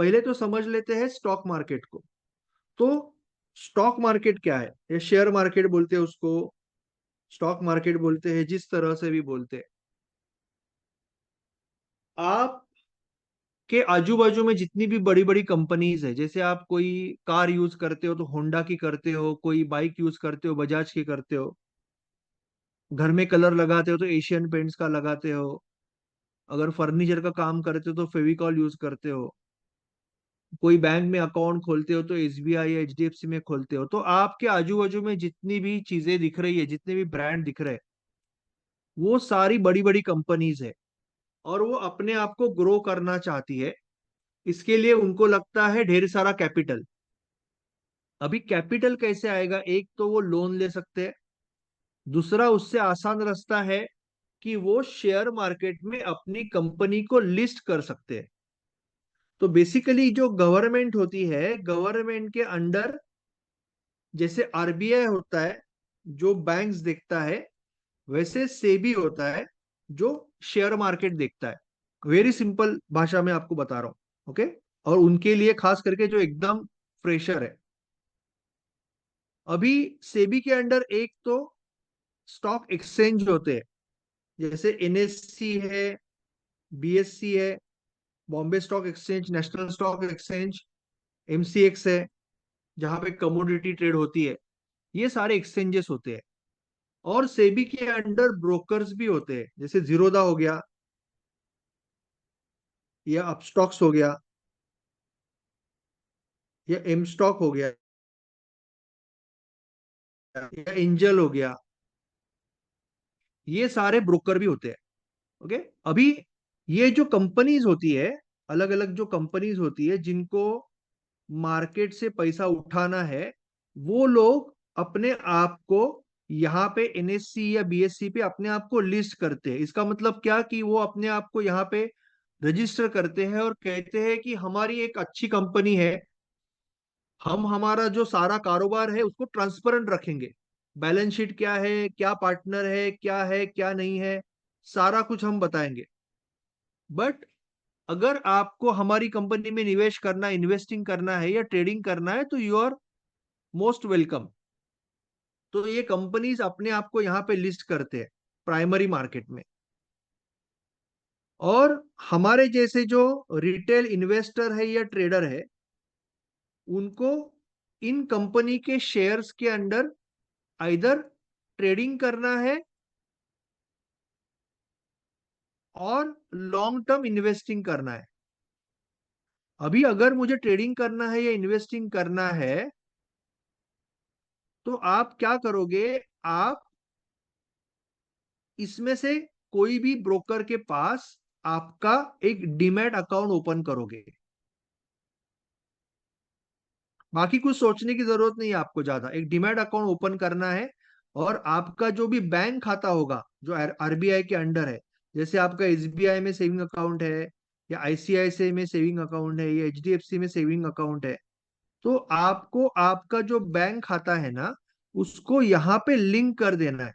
पहले तो समझ लेते हैं स्टॉक मार्केट को। तो स्टॉक मार्केट क्या है, ये शेयर मार्केट बोलते हैं उसको, स्टॉक मार्केट बोलते हैं, जिस तरह से भी बोलते हैं। आप के आजू बाजू में जितनी भी बड़ी बड़ी कंपनीज है, जैसे आप कोई कार यूज करते हो तो होंडा की करते हो, कोई बाइक यूज करते हो बजाज की करते हो, घर में कलर लगाते हो तो एशियन पेंट्स का लगाते हो, अगर फर्नीचर का काम करते हो तो फेविकॉल यूज करते हो, कोई बैंक में अकाउंट खोलते हो तो एसबीआई या एचडीएफसी में खोलते हो। तो आपके आजू बाजू में जितनी भी चीजें दिख रही है, जितने भी ब्रांड दिख रहे हैं, वो सारी बड़ी बड़ी कंपनीज है। और वो अपने आप को ग्रो करना चाहती है। इसके लिए उनको लगता है ढेर सारा कैपिटल। अभी कैपिटल कैसे आएगा? एक तो वो लोन ले सकते हैं, दूसरा उससे आसान रास्ता है कि वो शेयर मार्केट में अपनी कंपनी को लिस्ट कर सकते हैं। तो बेसिकली जो गवर्नमेंट होती है, गवर्नमेंट के अंडर, जैसे आरबीआई होता है जो बैंक्स देखता है, वैसे सेबी होता है जो शेयर मार्केट देखता है। वेरी सिंपल भाषा में आपको बता रहा हूं। ओके। और उनके लिए खास करके जो एकदम फ्रेशर है, अभी सेबी के अंडर एक तो स्टॉक एक्सचेंज होते हैं, जैसे एनएससी है, बीएससी है, Bombay stock exchange, national stock exchange, MCX है, जहां पे कमोडिटी ट्रेड होती है। ये सारे एक्सचेंजेस होते हैं। और सेबी के अंडर ब्रोकर्स भी होते हैं, जैसे जीरोधा हो गया, या अपस्टॉक्स हो गया, या एम स्टॉक हो गया, या एंजल हो गया। ये सारे ब्रोकर भी होते हैं। ओके। अभी ये जो कंपनीज होती है, अलग अलग जो कंपनीज होती है जिनको मार्केट से पैसा उठाना है, वो लोग अपने आप को यहाँ पे एनएससी या बीएससी पे अपने आप को लिस्ट करते हैं। इसका मतलब क्या कि वो अपने आप को यहाँ पे रजिस्टर करते हैं और कहते हैं कि हमारी एक अच्छी कंपनी है, हम हमारा जो सारा कारोबार है उसको ट्रांसपेरेंट रखेंगे। बैलेंस शीट क्या है, क्या पार्टनर है क्या नहीं है, सारा कुछ हम बताएंगे। बट अगर आपको हमारी कंपनी में निवेश करना, इन्वेस्टिंग करना है या ट्रेडिंग करना है, तो यू आर मोस्ट वेलकम। तो ये कंपनीज अपने आप को यहाँ पे लिस्ट करते हैं प्राइमरी मार्केट में। और हमारे जैसे जो रिटेल इन्वेस्टर है या ट्रेडर है, उनको इन कंपनी के शेयर्स के अंडर आइदर ट्रेडिंग करना है और लॉन्ग टर्म इन्वेस्टिंग करना है। अभी अगर मुझे ट्रेडिंग करना है या इन्वेस्टिंग करना है, तो आप क्या करोगे? आप इसमें से कोई भी ब्रोकर के पास आपका एक डीमैट अकाउंट ओपन करोगे। बाकी कुछ सोचने की जरूरत नहीं है आपको ज्यादा, एक डीमैट अकाउंट ओपन करना है। और आपका जो भी बैंक खाता होगा जो आरबीआई के अंडर है, जैसे आपका एसबीआई में सेविंग अकाउंट है, या आईसीआईसीआई में सेविंग अकाउंट है, या एचडीएफसी में सेविंग अकाउंट है, तो आपको आपका जो बैंक खाता है ना, उसको यहाँ पे लिंक कर देना है।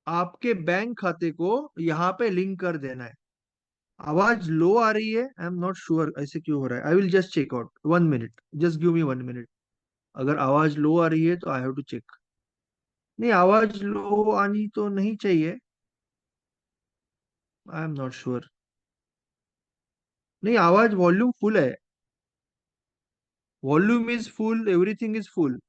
आपके बैंक खाते को यहाँ पे लिंक कर देना है। आवाज लो आ रही है, आई एम नॉट श्योर ऐसे क्यों हो रहा है। I will just check out, 1 minute, just give me 1 minute. अगर आवाज लो आ रही है तो आई हैव टू चेक। नहीं, आवाज लो आनी तो नहीं चाहिए। I am not sure. नहीं, आवाज वॉल्यूम फुल है। Volume is full, everything is full.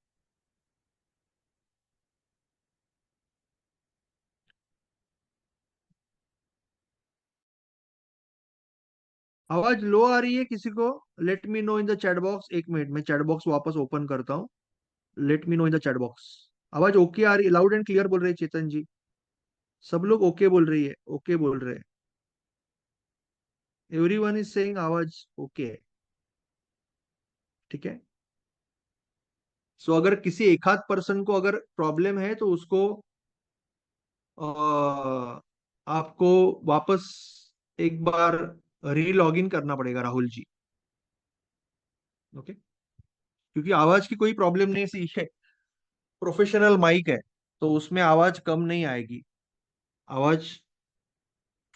आवाज लो आ रही है किसी को? Let me know in the chat box. 1 minute, मैं चैट बॉक्स वापस ओपन करता हूँ। Let me know in the chat box. आवाज ओके आ रही है, लाउड एंड क्लियर बोल रहे हैं चेतन जी। सब लोग ओके बोल रही है, ओके बोल रहे हैं। एवरीवन इज सेइंग आवाज ओके है। ठीक है। सो अगर किसी एक आध पर्सन को अगर प्रॉब्लम है तो उसको आपको वापस एक बार री लॉग इन करना पड़ेगा, राहुल जी। ओके। क्योंकि आवाज की कोई प्रॉब्लम नहीं, सी है, प्रोफेशनल माइक है, तो उसमें आवाज कम नहीं आएगी। आवाज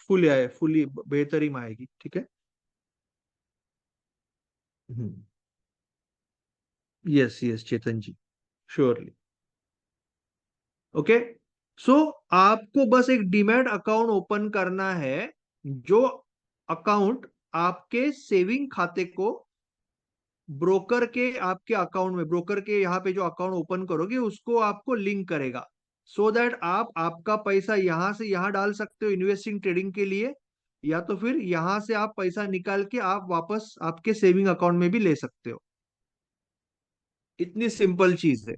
फुल आए, फुली बेहतरीन आएगी, ठीक है। यस यस चेतन जी, श्योरली। ओके, सो आपको बस एक डीमैट अकाउंट ओपन करना है, जो अकाउंट आपके सेविंग खाते को ब्रोकर के आपके अकाउंट में, ब्रोकर के यहाँ पे जो अकाउंट ओपन करोगे उसको आपको लिंक करेगा, सो दैट आप आपका पैसा यहां से यहां डाल सकते हो इन्वेस्टिंग ट्रेडिंग के लिए, या तो फिर यहां से आप पैसा निकाल के आप वापस आपके सेविंग अकाउंट में भी ले सकते हो। इतनी सिंपल चीज है।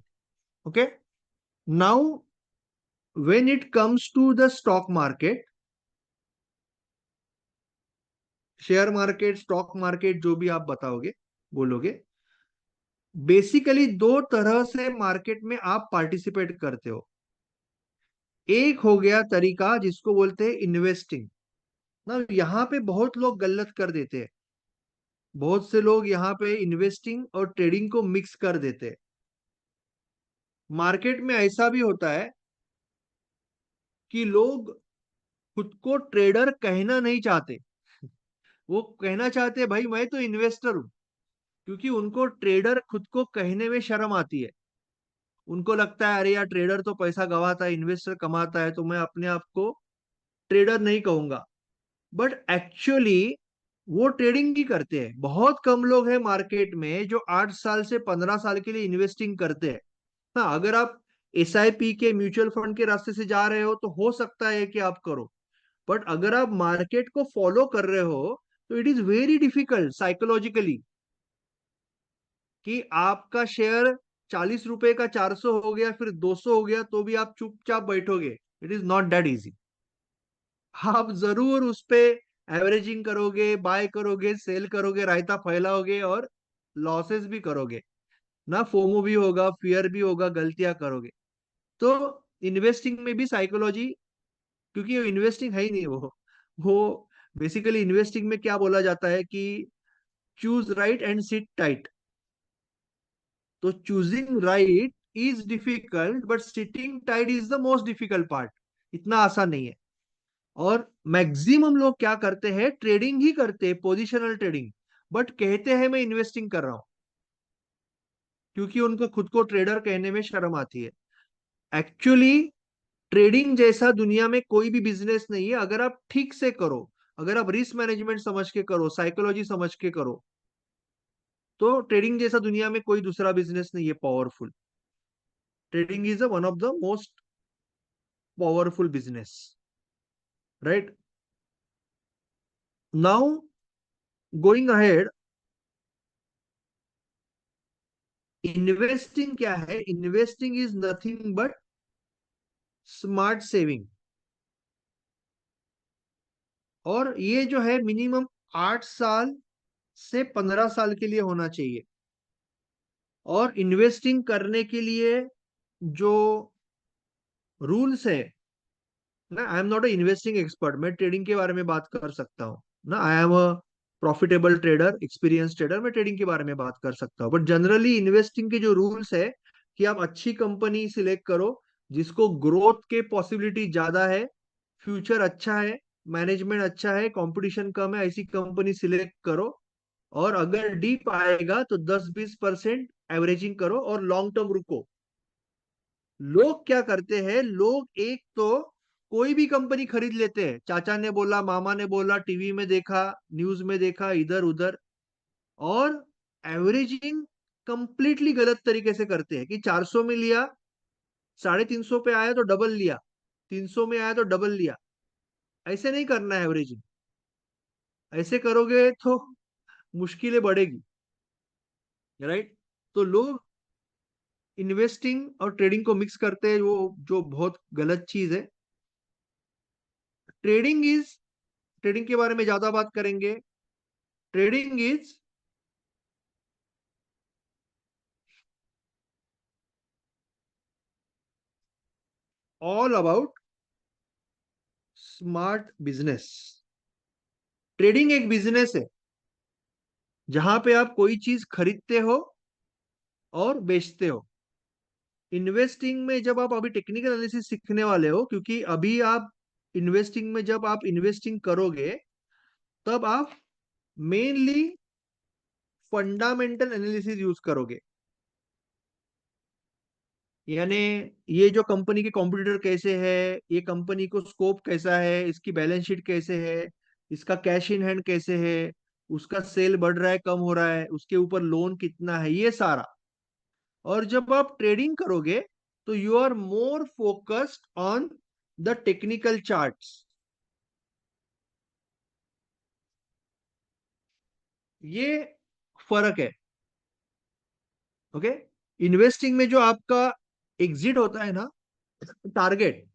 Okay, now when it comes to the stock market, share market, stock market, जो भी आप बताओगे बोलोगे, बेसिकली दो तरह से मार्केट में आप पार्टिसिपेट करते हो। एक हो गया तरीका जिसको बोलते हैं इन्वेस्टिंग ना, यहाँ पे बहुत लोग गलत कर देते हैं, बहुत से लोग यहाँ पे इन्वेस्टिंग और ट्रेडिंग को मिक्स कर देते हैं। मार्केट में ऐसा भी होता है कि लोग खुद को ट्रेडर कहना नहीं चाहते, वो कहना चाहते हैं भाई मैं तो इन्वेस्टर हूं, क्योंकि उनको ट्रेडर खुद को कहने में शर्म आती है। उनको लगता है अरे यार ट्रेडर तो पैसा गवाता है, इन्वेस्टर कमाता है, तो मैं अपने आप को ट्रेडर नहीं कहूंगा। बट एक्चुअली वो ट्रेडिंग ही करते हैं। बहुत कम लोग हैं मार्केट में जो 8 साल से 15 साल के लिए इन्वेस्टिंग करते हैं। हाँ, अगर आप एसआईपी के म्यूचुअल फंड के रास्ते से जा रहे हो तो हो सकता है कि आप करो, बट अगर आप मार्केट को फॉलो कर रहे हो तो it is very difficult psychologically कि आपका शेयर 40 रुपए का 400 हो गया, फिर 200 हो गया, तो भी आप चुपचाप बैठोगे। It is not that easy. आप जरूर उस पे एवरेजिंग करोगे, बाय करोगे, सेल करोगे, रायता फैलाओगे और लॉसेस भी करोगे ना, फोमो भी होगा, फियर भी होगा, गलतियां करोगे। तो इन्वेस्टिंग में भी साइकोलॉजी, क्योंकि इन्वेस्टिंग है ही नहीं वो बेसिकली इन्वेस्टिंग में क्या बोला जाता है कि choose right and sit tight. तो choosing right is difficult, but sitting tight is the most difficult part. इतना आसान नहीं है। और मैक्सिमम लोग क्या करते हैं, ट्रेडिंग ही करते हैं, पोजिशनल ट्रेडिंग, बट कहते हैं मैं इन्वेस्टिंग कर रहा हूं, क्योंकि उनको खुद को ट्रेडर कहने में शर्म आती है। एक्चुअली ट्रेडिंग जैसा दुनिया में कोई भी बिजनेस नहीं है, अगर आप ठीक से करो, अगर आप रिस्क मैनेजमेंट समझ के करो, साइकोलॉजी समझ के करो, तो ट्रेडिंग जैसा दुनिया में कोई दूसरा बिजनेस नहीं है powerful. Trading is one of the most powerful business, right. Now going ahead, investing क्या है? Investing is nothing but smart saving. और ये जो है मिनिमम 8 साल से 15 साल के लिए होना चाहिए। और इन्वेस्टिंग करने के लिए जो रूल्स है ना, I am not a investing expert, मैं ट्रेडिंग के बारे में बात कर सकता हूँ ना, I am a profitable trader, experience trader, मैं ट्रेडिंग के बारे में बात कर सकता हूँ। बट जनरली इन्वेस्टिंग के जो रूल्स है कि आप अच्छी कंपनी सिलेक्ट करो जिसको ग्रोथ के पॉसिबिलिटी ज्यादा है, फ्यूचर अच्छा है, मैनेजमेंट अच्छा है, कंपटीशन कम है, ऐसी कंपनी सिलेक्ट करो। और अगर डीप आएगा तो 10-20% एवरेजिंग करो और लॉन्ग टर्म रुको। लोग क्या करते हैं, लोग एक तो कोई भी कंपनी खरीद लेते हैं, चाचा ने बोला, मामा ने बोला, टीवी में देखा, न्यूज में देखा, इधर उधर, और एवरेजिंग कंप्लीटली गलत तरीके से करते हैं कि 400 में लिया, 350 पे आया तो डबल लिया, 300 में आया तो डबल लिया। ऐसे नहीं करना है एवरेजिंग, ऐसे करोगे तो मुश्किलें बढ़ेगी, राइट। तो लोग इन्वेस्टिंग और ट्रेडिंग को मिक्स करते हैं, वो जो बहुत गलत चीज है। ट्रेडिंग इज, ट्रेडिंग के बारे में ज्यादा बात करेंगे। Trading is all about smart business. Trading एक बिजनेस है जहां पे आप कोई चीज खरीदते हो और बेचते हो। इन्वेस्टिंग में जब आप अभी टेक्निकल एनालिसिस सीखने वाले हो, क्योंकि अभी आप इन्वेस्टिंग में जब आप इन्वेस्टिंग करोगे तब आप मेनली फंडामेंटल एनालिसिस यूज करोगे। यानी ये जो कंपनी के कॉम्पिटिटर कैसे है, ये कंपनी को स्कोप कैसा है, इसकी बैलेंस शीट कैसे है, इसका कैश इन हैंड कैसे है, उसका सेल बढ़ रहा है कम हो रहा है, उसके ऊपर लोन कितना है, ये सारा। और जब आप ट्रेडिंग करोगे तो you are more focused on the technical charts. ये फर्क है। ओके। इन्वेस्टिंग में जो आपका एग्जिट होता है ना, target,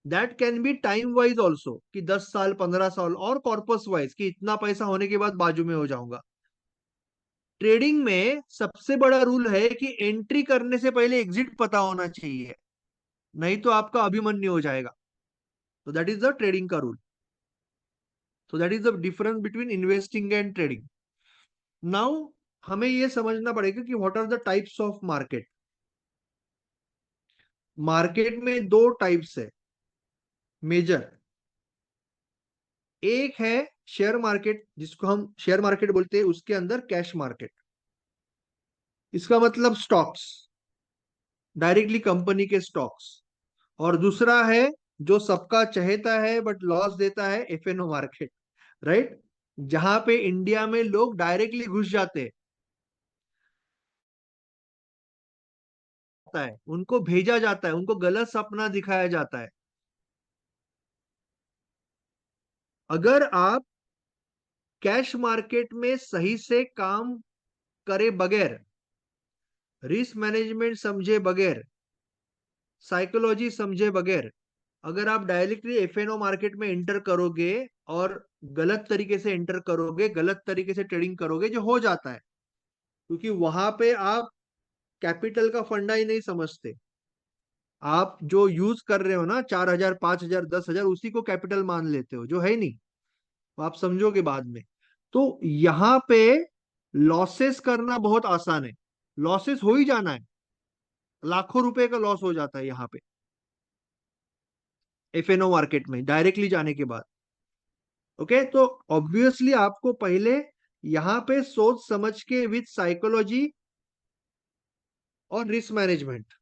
that can be time wise also, कि 10 साल 15 साल, और कॉर्पस वाइज कि इतना पैसा होने के बाद बाजू में हो जाऊंगा। ट्रेडिंग में सबसे बड़ा रूल है कि एंट्री करने से पहले एग्जिट पता होना चाहिए, नहीं तो आपका अभिमन्यु हो जाएगा। तो दैट इज द ट्रेडिंग का rule. So that is the difference between investing and trading. Now हमें यह समझना पड़ेगा कि what are the types of market. Market में दो टाइप्स है मेजर। एक है शेयर मार्केट, जिसको हम शेयर मार्केट बोलते हैं, उसके अंदर कैश मार्केट, इसका मतलब स्टॉक्स, डायरेक्टली कंपनी के स्टॉक्स। और दूसरा है जो सबका चहेता है बट लॉस देता है, एफएनओ मार्केट, राइट, जहां पे इंडिया में लोग डायरेक्टली घुस जाते हैं, उनको भेजा जाता है, उनको गलत सपना दिखाया जाता है। अगर आप कैश मार्केट में सही से काम करे बगैर, रिस्क मैनेजमेंट समझे बगैर, साइकोलॉजी समझे बगैर, अगर आप डायरेक्टली एफएनओ मार्केट में एंटर करोगे और गलत तरीके से एंटर करोगे, गलत तरीके से ट्रेडिंग करोगे, जो हो जाता है, क्योंकि वहां पे आप कैपिटल का फंडा ही नहीं समझते। आप जो यूज कर रहे हो ना, 4,000 5,000 10,000, उसी को कैपिटल मान लेते हो, जो है ही नहीं। वो आप समझोगे बाद में। तो यहाँ पे लॉसेस करना बहुत आसान है, लॉसेस हो ही जाना है, लाखों रुपए का लॉस हो जाता है यहाँ पे एफएनओ मार्केट में डायरेक्टली जाने के बाद। ओके, तो ऑब्वियसली आपको पहले यहाँ पे सोच समझ के विथ साइकोलॉजी और risk management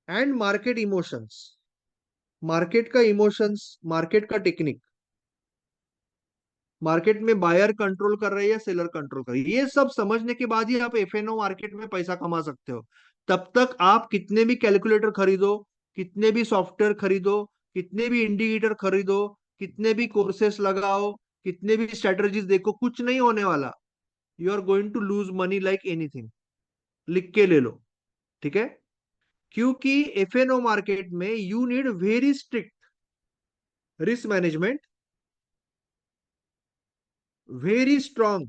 and market emotions, market का इमोशंस, मार्केट का टेक्निक, मार्केट में बायर कंट्रोल कर रही है, सेलर कंट्रोल कर रही है, ये सब समझने के बाद ही आप एफएनओ मार्केट में पैसा कमा सकते हो। तब तक आप कितने भी कैलकुलेटर खरीदो, कितने भी सॉफ्टवेयर खरीदो, कितने भी इंडिकेटर खरीदो, कितने भी कोर्सेस लगाओ, कितने भी स्ट्रेटजीज देखो, कुछ नहीं होने वाला। You are going to lose money like anything. लिख के ले लो, ठीक है। क्योंकि एफएनओ मार्केट में you need very strict risk management, very strong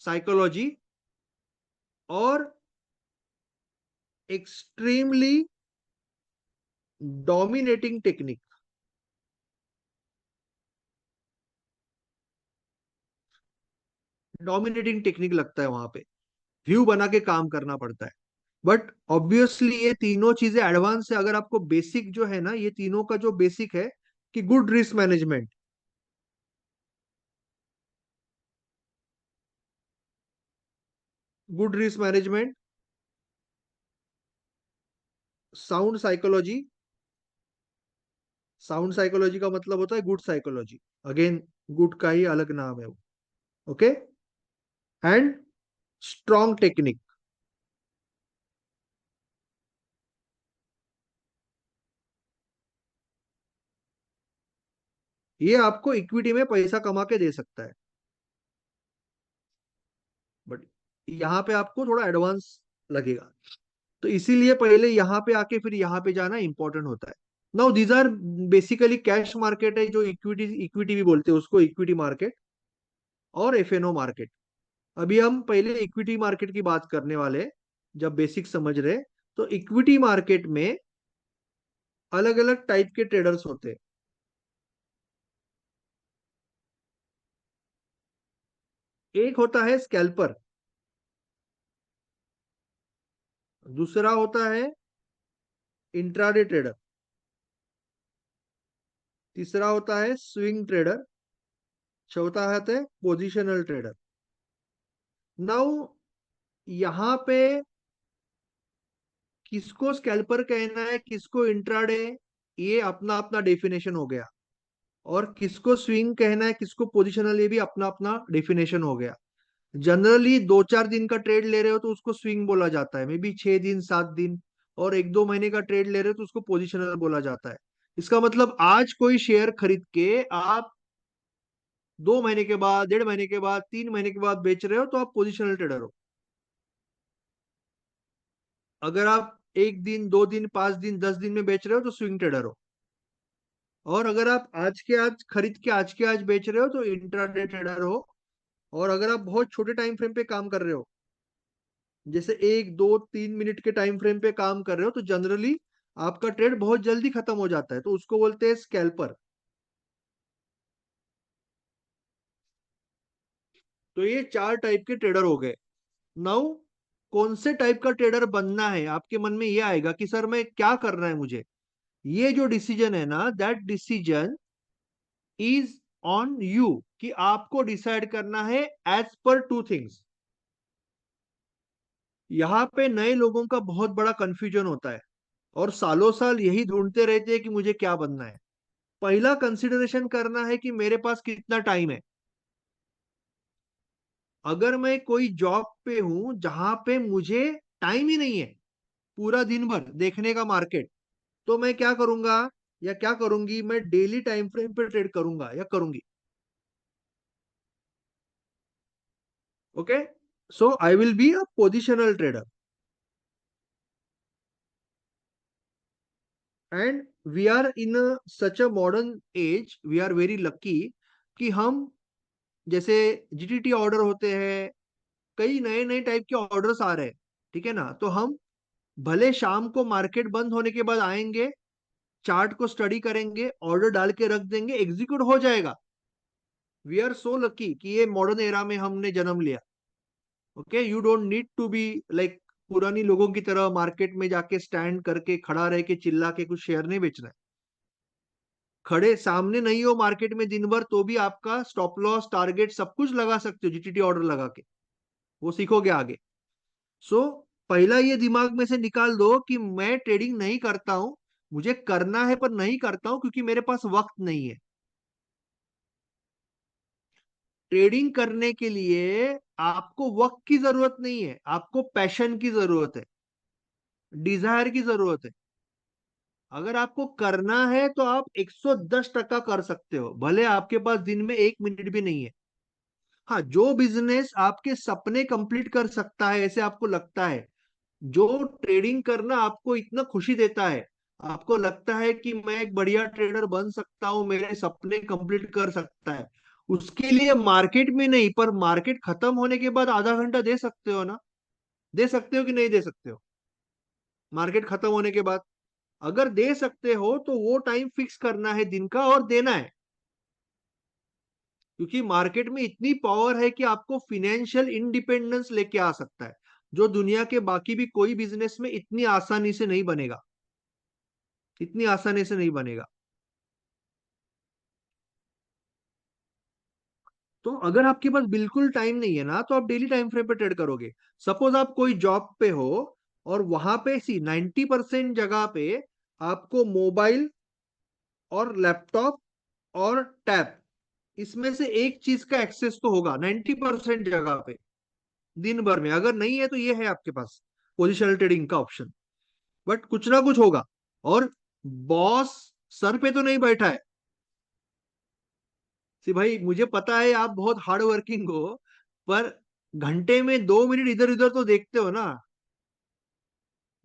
psychology, और extremely dominating technique. Dominating technique लगता है वहां पे, व्यू बना के काम करना पड़ता है। बट ऑब्वियसली ये तीनों चीजें एडवांस है। अगर आपको बेसिक जो है ना, ये तीनों का जो बेसिक है कि good risk management, good risk management, sound psychology, sound psychology का मतलब होता है गुड साइकोलॉजी, अगेन गुड का ही अलग नाम है वो। Okay, and strong technique. ये आपको इक्विटी में पैसा कमा के दे सकता है, बट यहाँ पे आपको थोड़ा एडवांस लगेगा। तो इसीलिए पहले यहाँ पे आके फिर यहाँ पे जाना इंपॉर्टेंट होता है। Now these are basically cash market है, जो इक्विटी, इक्विटी भी बोलते हैं उसको, इक्विटी मार्केट और एफएनओ मार्केट। अभी हम पहले इक्विटी मार्केट की बात करने वाले हैं। जब बेसिक समझ रहे, तो इक्विटी मार्केट में अलग अलग टाइप के ट्रेडर्स होते हैं। एक होता है स्कैल्पर, दूसरा होता है इंट्राडे ट्रेडर, तीसरा होता है स्विंग ट्रेडर, चौथा है पोजिशनल ट्रेडर। नाउ यहाँ पे किसको स्कैल्पर कहना है, किसको इंट्राडे, ये अपना अपना डेफिनेशन हो गया। और किसको स्विंग कहना है, किसको पोजिशनल, ये भी अपना अपना डेफिनेशन हो गया। जनरली 2-4 दिन का ट्रेड ले रहे हो तो उसको स्विंग बोला जाता है, मे बी 6 दिन 7 दिन। और 1-2 महीने का ट्रेड ले रहे हो तो उसको पोजिशनल बोला जाता है। इसका मतलब आज कोई शेयर खरीद के आप 2 महीने के बाद, 1.5 महीने के बाद, 3 महीने के बाद बेच रहे हो तो आप पोजिशनल ट्रेडर हो। अगर आप 1 दिन 2 दिन 5 दिन 10 दिन में बेच रहे हो तो स्विंग ट्रेडर हो। और अगर आप आज के आज खरीद के आज के आज बेच रहे हो तो इंट्राडे ट्रेडर हो। और अगर आप बहुत छोटे टाइम फ्रेम पे काम कर रहे हो, जैसे 1 2 3 मिनट के टाइम फ्रेम पे काम कर रहे हो, तो जनरली आपका ट्रेड बहुत जल्दी खत्म हो जाता है, तो उसको बोलते हैं स्कैल्पर। तो ये 4 टाइप के ट्रेडर हो गए। नाउ कौन से टाइप का ट्रेडर बनना है, आपके मन में ये आएगा कि सर मैं क्या करना है मुझे। ये जो डिसीजन है ना, that decision is on you, कि आपको डिसाइड करना है एज पर 2 थिंग्स। यहाँ पे नए लोगों का बहुत बड़ा कंफ्यूजन होता है और सालों साल यही ढूंढते रहते हैं कि मुझे क्या बनना है। पहला कंसिडरेशन करना है कि मेरे पास कितना टाइम है। अगर मैं कोई जॉब पे हूं जहां पे मुझे टाइम ही नहीं है पूरा दिन भर देखने का मार्केट, तो मैं क्या करूंगा या क्या करूंगी, मैं डेली टाइम फ्रेम पे ट्रेड करूंगा या करूंगी। Okay, so I will be a positional trader. And we are in such a modern age, we are very lucky कि हम, जैसे जीटीटी ऑर्डर होते हैं, कई नए नए टाइप के ऑर्डर्स आ रहे हैं, ठीक है ना। तो हम भले शाम को मार्केट बंद होने के बाद आएंगे, चार्ट को स्टडी करेंगे, ऑर्डर डाल के रख देंगे, एग्जीक्यूट हो जाएगा। वी आर सो लकी कि ये मॉडर्न एरा में हमने जन्म लिया। Okay, you don't need to be like पुरानी लोगों की तरह मार्केट में जाके स्टैंड करके खड़ा रह के चिल्ला के कुछ शेयर नहीं बेचना है। खड़े सामने नहीं हो मार्केट में दिन भर तो भी आपका स्टॉप लॉस टारगेट सब कुछ लगा सकते हो जीटीटी ऑर्डर लगा के, वो सीखोगे आगे। सो पहला ये दिमाग में से निकाल दो कि मैं ट्रेडिंग नहीं करता हूं, मुझे करना है पर नहीं करता हूं क्योंकि मेरे पास वक्त नहीं है। ट्रेडिंग करने के लिए आपको वक्त की जरूरत नहीं है, आपको पैशन की जरूरत है, डिजायर की जरूरत है। अगर आपको करना है तो आप 110% कर सकते हो, भले आपके पास दिन में 1 मिनट भी नहीं है। हाँ, जो बिजनेस आपके सपने कंप्लीट कर सकता है ऐसे आपको लगता है, जो ट्रेडिंग करना आपको इतना खुशी देता है, आपको लगता है कि मैं एक बढ़िया ट्रेडर बन सकता हूं, मेरे सपने कंप्लीट कर सकता है, उसके लिए मार्केट में नहीं पर मार्केट खत्म होने के बाद आधा घंटा दे सकते हो ना। दे सकते हो कि नहीं दे सकते हो, मार्केट खत्म होने के बाद। अगर दे सकते हो तो वो टाइम फिक्स करना है दिन का और देना है। क्योंकि मार्केट में इतनी पावर है कि आपको फिनेंशियल इंडिपेंडेंस लेके आ सकता है, जो दुनिया के बाकी भी कोई बिजनेस में इतनी आसानी से नहीं बनेगा, इतनी आसानी से नहीं बनेगा। तो अगर आपके पास बिल्कुल टाइम नहीं है ना, तो आप डेली टाइम फ्रेम पे ट्रेड करोगे। सपोज आप कोई जॉब पे हो और वहां पे 90% जगह पे आपको मोबाइल और लैपटॉप और टैब, इसमें से एक चीज का एक्सेस तो होगा 90% जगह पे दिन भर में। अगर नहीं है तो ये है आपके पास पोजिशनल ट्रेडिंग का ऑप्शन, बट कुछ ना कुछ होगा। और बॉस सर पे तो नहीं बैठा है। सी भाई, मुझे पता है आप बहुत हार्ड वर्किंग हो, पर घंटे में 2 मिनट इधर उधर तो देखते हो ना।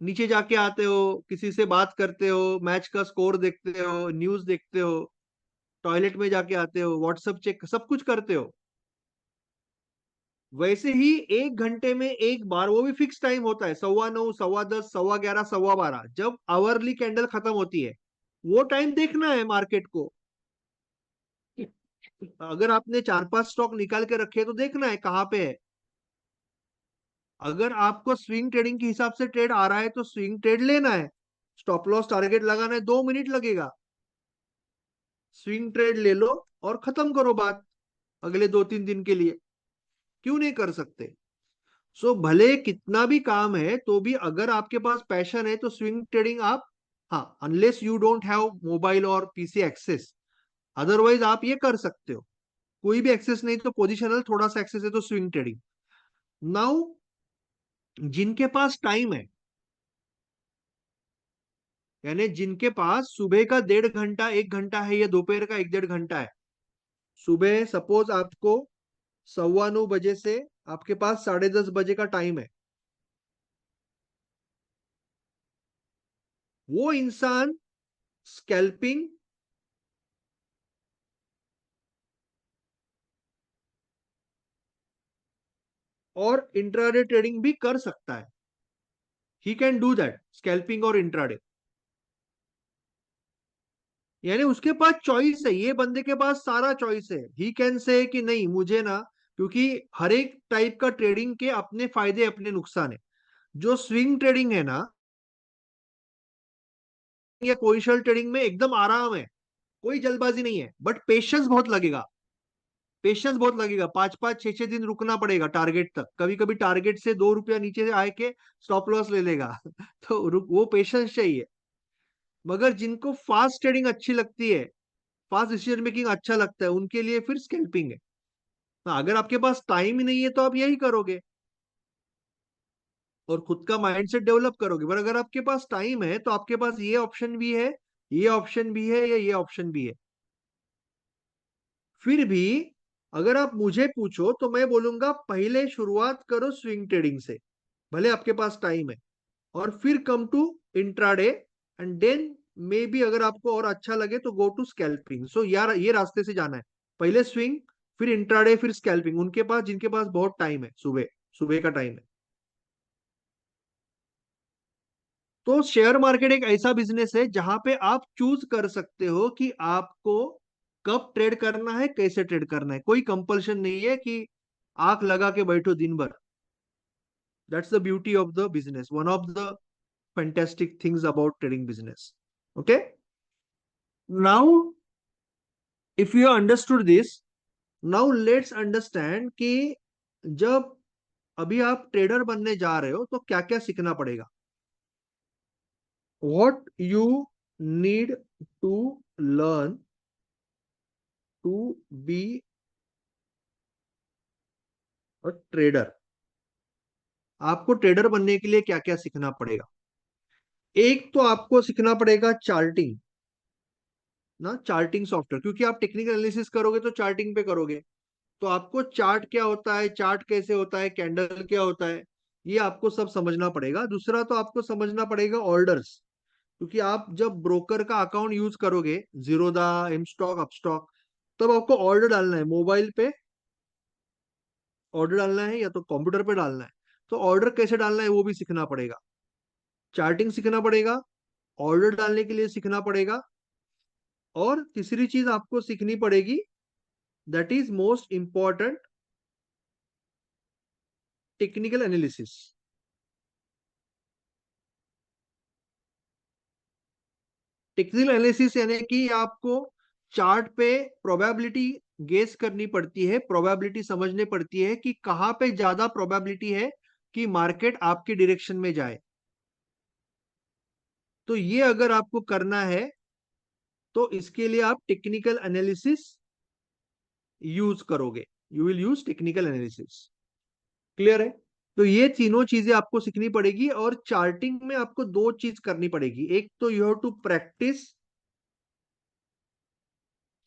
नीचे जाके आते हो, किसी से बात करते हो, मैच का स्कोर देखते हो, न्यूज देखते हो, टॉयलेट में जाके आते हो, व्हाट्सएप चेक सब कुछ करते हो। वैसे ही 1 घंटे में एक बार, वो भी फिक्स टाइम होता है, 9:15 10:15 11:15 12:15, जब आवरली कैंडल खत्म होती है, वो टाइम देखना है मार्केट को। अगर आपने 4-5 स्टॉक निकाल के रखे हैं तो देखना है कहाँ पे है। अगर आपको स्विंग ट्रेडिंग के हिसाब से ट्रेड आ रहा है तो स्विंग ट्रेड लेना है। स्टॉप लॉस टारगेट लगाना है, 2 मिनट लगेगा। स्विंग ट्रेड ले लो और खत्म करो बात अगले 2-3 दिन के लिए। क्यों नहीं कर सकते? भले कितना भी काम है तो भी अगर आपके पास पैशन है तो स्विंग ट्रेडिंग आप, हाँ, unless you don't have mobile और पीसी एक्सेस, अदरवाइज आप ये कर सकते हो। कोई भी एक्सेस नहीं तो पोजिशनल थोड़ा सा एक्सेस है तो स्विंग ट्रेडिंग। नाउ जिनके पास टाइम है, यानी जिनके पास सुबह का 1.5 घंटा 1 घंटा है या दोपहर का 1-1.5 घंटा है। सुबह सपोज आपको 9:15 बजे से आपके पास 10:30 बजे का टाइम है। वो इंसान स्कैल्पिंग और इंट्राडे ट्रेडिंग भी कर सकता है। He can do that, scalping और इंट्राडे। यानी उसके पास चॉइस है, ये बंदे के पास सारा चॉइस है। ही कैन से कि नहीं मुझे ना, क्योंकि हर एक टाइप का ट्रेडिंग के अपने फायदे अपने नुकसान है। जो स्विंग ट्रेडिंग है ना, या पोजिशनल ट्रेडिंग में एकदम आराम है, कोई जल्दबाजी नहीं है, बट पेशेंस बहुत लगेगा। पेशेंस बहुत लगेगा, 5-5 6-6 दिन रुकना पड़ेगा टारगेट तक। कभी कभी टारगेट से 2 रुपया नीचे से आए के स्टॉप लॉस ले लेगा तो वो पेशेंस चाहिए। मगर जिनको फास्ट ट्रेडिंग अच्छी लगती है, फास्ट डिसीजन मेकिंग अच्छा लगता है, उनके लिए फिर स्कैल्पिंग है। हाँ, अगर आपके पास टाइम ही नहीं है तो आप यही करोगे और खुद का माइंडसेट डेवलप करोगे। पर अगर आपके पास टाइम है तो आपके पास ये ऑप्शन भी है, ये ऑप्शन भी है, या ये ऑप्शन भी है। फिर भी अगर आप मुझे पूछो तो मैं बोलूंगा पहले शुरुआत करो स्विंग ट्रेडिंग से, भले आपके पास टाइम है, और फिर come to intraday, and then maybe अगर आपको और अच्छा लगे तो गो टू स्कैल्पिंग। सो यार ये रास्ते से जाना है, पहले स्विंग, फिर इंट्राडे, फिर स्कैल्पिंग। उनके पास जिनके पास बहुत टाइम है, सुबह सुबह का टाइम है। तो शेयर मार्केट एक ऐसा बिजनेस है जहां पे आप चूज कर सकते हो कि आपको कब ट्रेड करना है, कैसे ट्रेड करना है। कोई कंपल्शन नहीं है कि आंख लगा के बैठो दिन भर। That's the beauty of the business, one of the fantastic things about trading business. Okay, now if you understood this, now let's understand कि जब अभी आप ट्रेडर बनने जा रहे हो तो क्या क्या सीखना पड़ेगा। What you need to learn to be a trader. आपको ट्रेडर बनने के लिए क्या क्या सीखना पड़ेगा? एक तो आपको सीखना पड़ेगा चार्टिंग, ना, चार्टिंग सॉफ्टवेयर। क्योंकि आप टेक्निकल एनालिसिस करोगे तो चार्टिंग पे करोगे, तो आपको चार्ट क्या होता है, चार्ट कैसे होता है, कैंडल क्या होता है, ये आपको सब समझना पड़ेगा। दूसरा तो आपको समझना पड़ेगा ऑर्डर्स, क्योंकि आप जब ब्रोकर का अकाउंट यूज करोगे, जीरोदा, एम स्टॉक, अपस्टॉक, तब आपको ऑर्डर डालना है। मोबाइल पे ऑर्डर डालना है या तो कंप्यूटर पे डालना है, तो ऑर्डर कैसे डालना है वो भी सीखना पड़ेगा। चार्टिंग सीखना पड़ेगा, ऑर्डर डालने के लिए सीखना पड़ेगा, और तीसरी चीज आपको सीखनी पड़ेगी, that is most important, technical analysis. Technical analysis यानी कि आपको चार्ट पे प्रोबेबिलिटी गेस करनी पड़ती है, प्रोबेबिलिटी समझनी पड़ती है कि कहाँ पे ज्यादा प्रोबेबिलिटी है कि मार्केट आपके डायरेक्शन में जाए। तो ये अगर आपको करना है तो इसके लिए आप टेक्निकल एनालिसिस यूज करोगे, you will use technical analysis. Clear है? तो ये तीनों चीजें आपको सीखनी पड़ेगी, और चार्टिंग में आपको दो चीज करनी पड़ेगी। एक तो you have to practice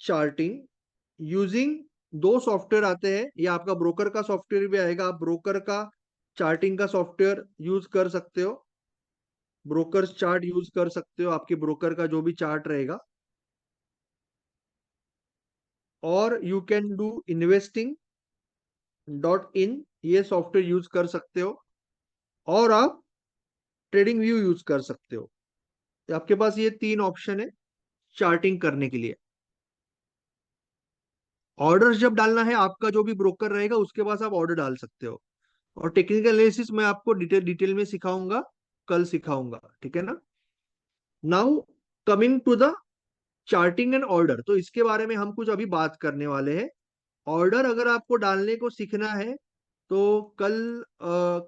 charting using, दो सॉफ्टवेयर आते हैं, या आपका ब्रोकर का सॉफ्टवेयर भी आएगा, आप ब्रोकर का चार्टिंग का सॉफ्टवेयर यूज कर सकते हो, ब्रोकर चार्ट यूज कर सकते हो, आपके ब्रोकर का जो भी चार्ट रहेगा। और you can do investing dot in, ये सॉफ्टवेयर यूज कर सकते हो। और आप ट्रेडिंग व्यू यूज कर सकते हो। तो आपके पास ये तीन ऑप्शन है चार्टिंग करने के लिए। ऑर्डर जब डालना है, आपका जो भी ब्रोकर रहेगा उसके पास आप ऑर्डर डाल सकते हो। और टेक्निकल एनालिसिस मैं आपको डिटेल डिटेल में सिखाऊंगा, कल सिखाऊंगा, ठीक है ना। Now coming to the charting and order, तो इसके बारे में हम कुछ अभी बात करने वाले हैं। ऑर्डर अगर आपको डालने को सीखना है तो कल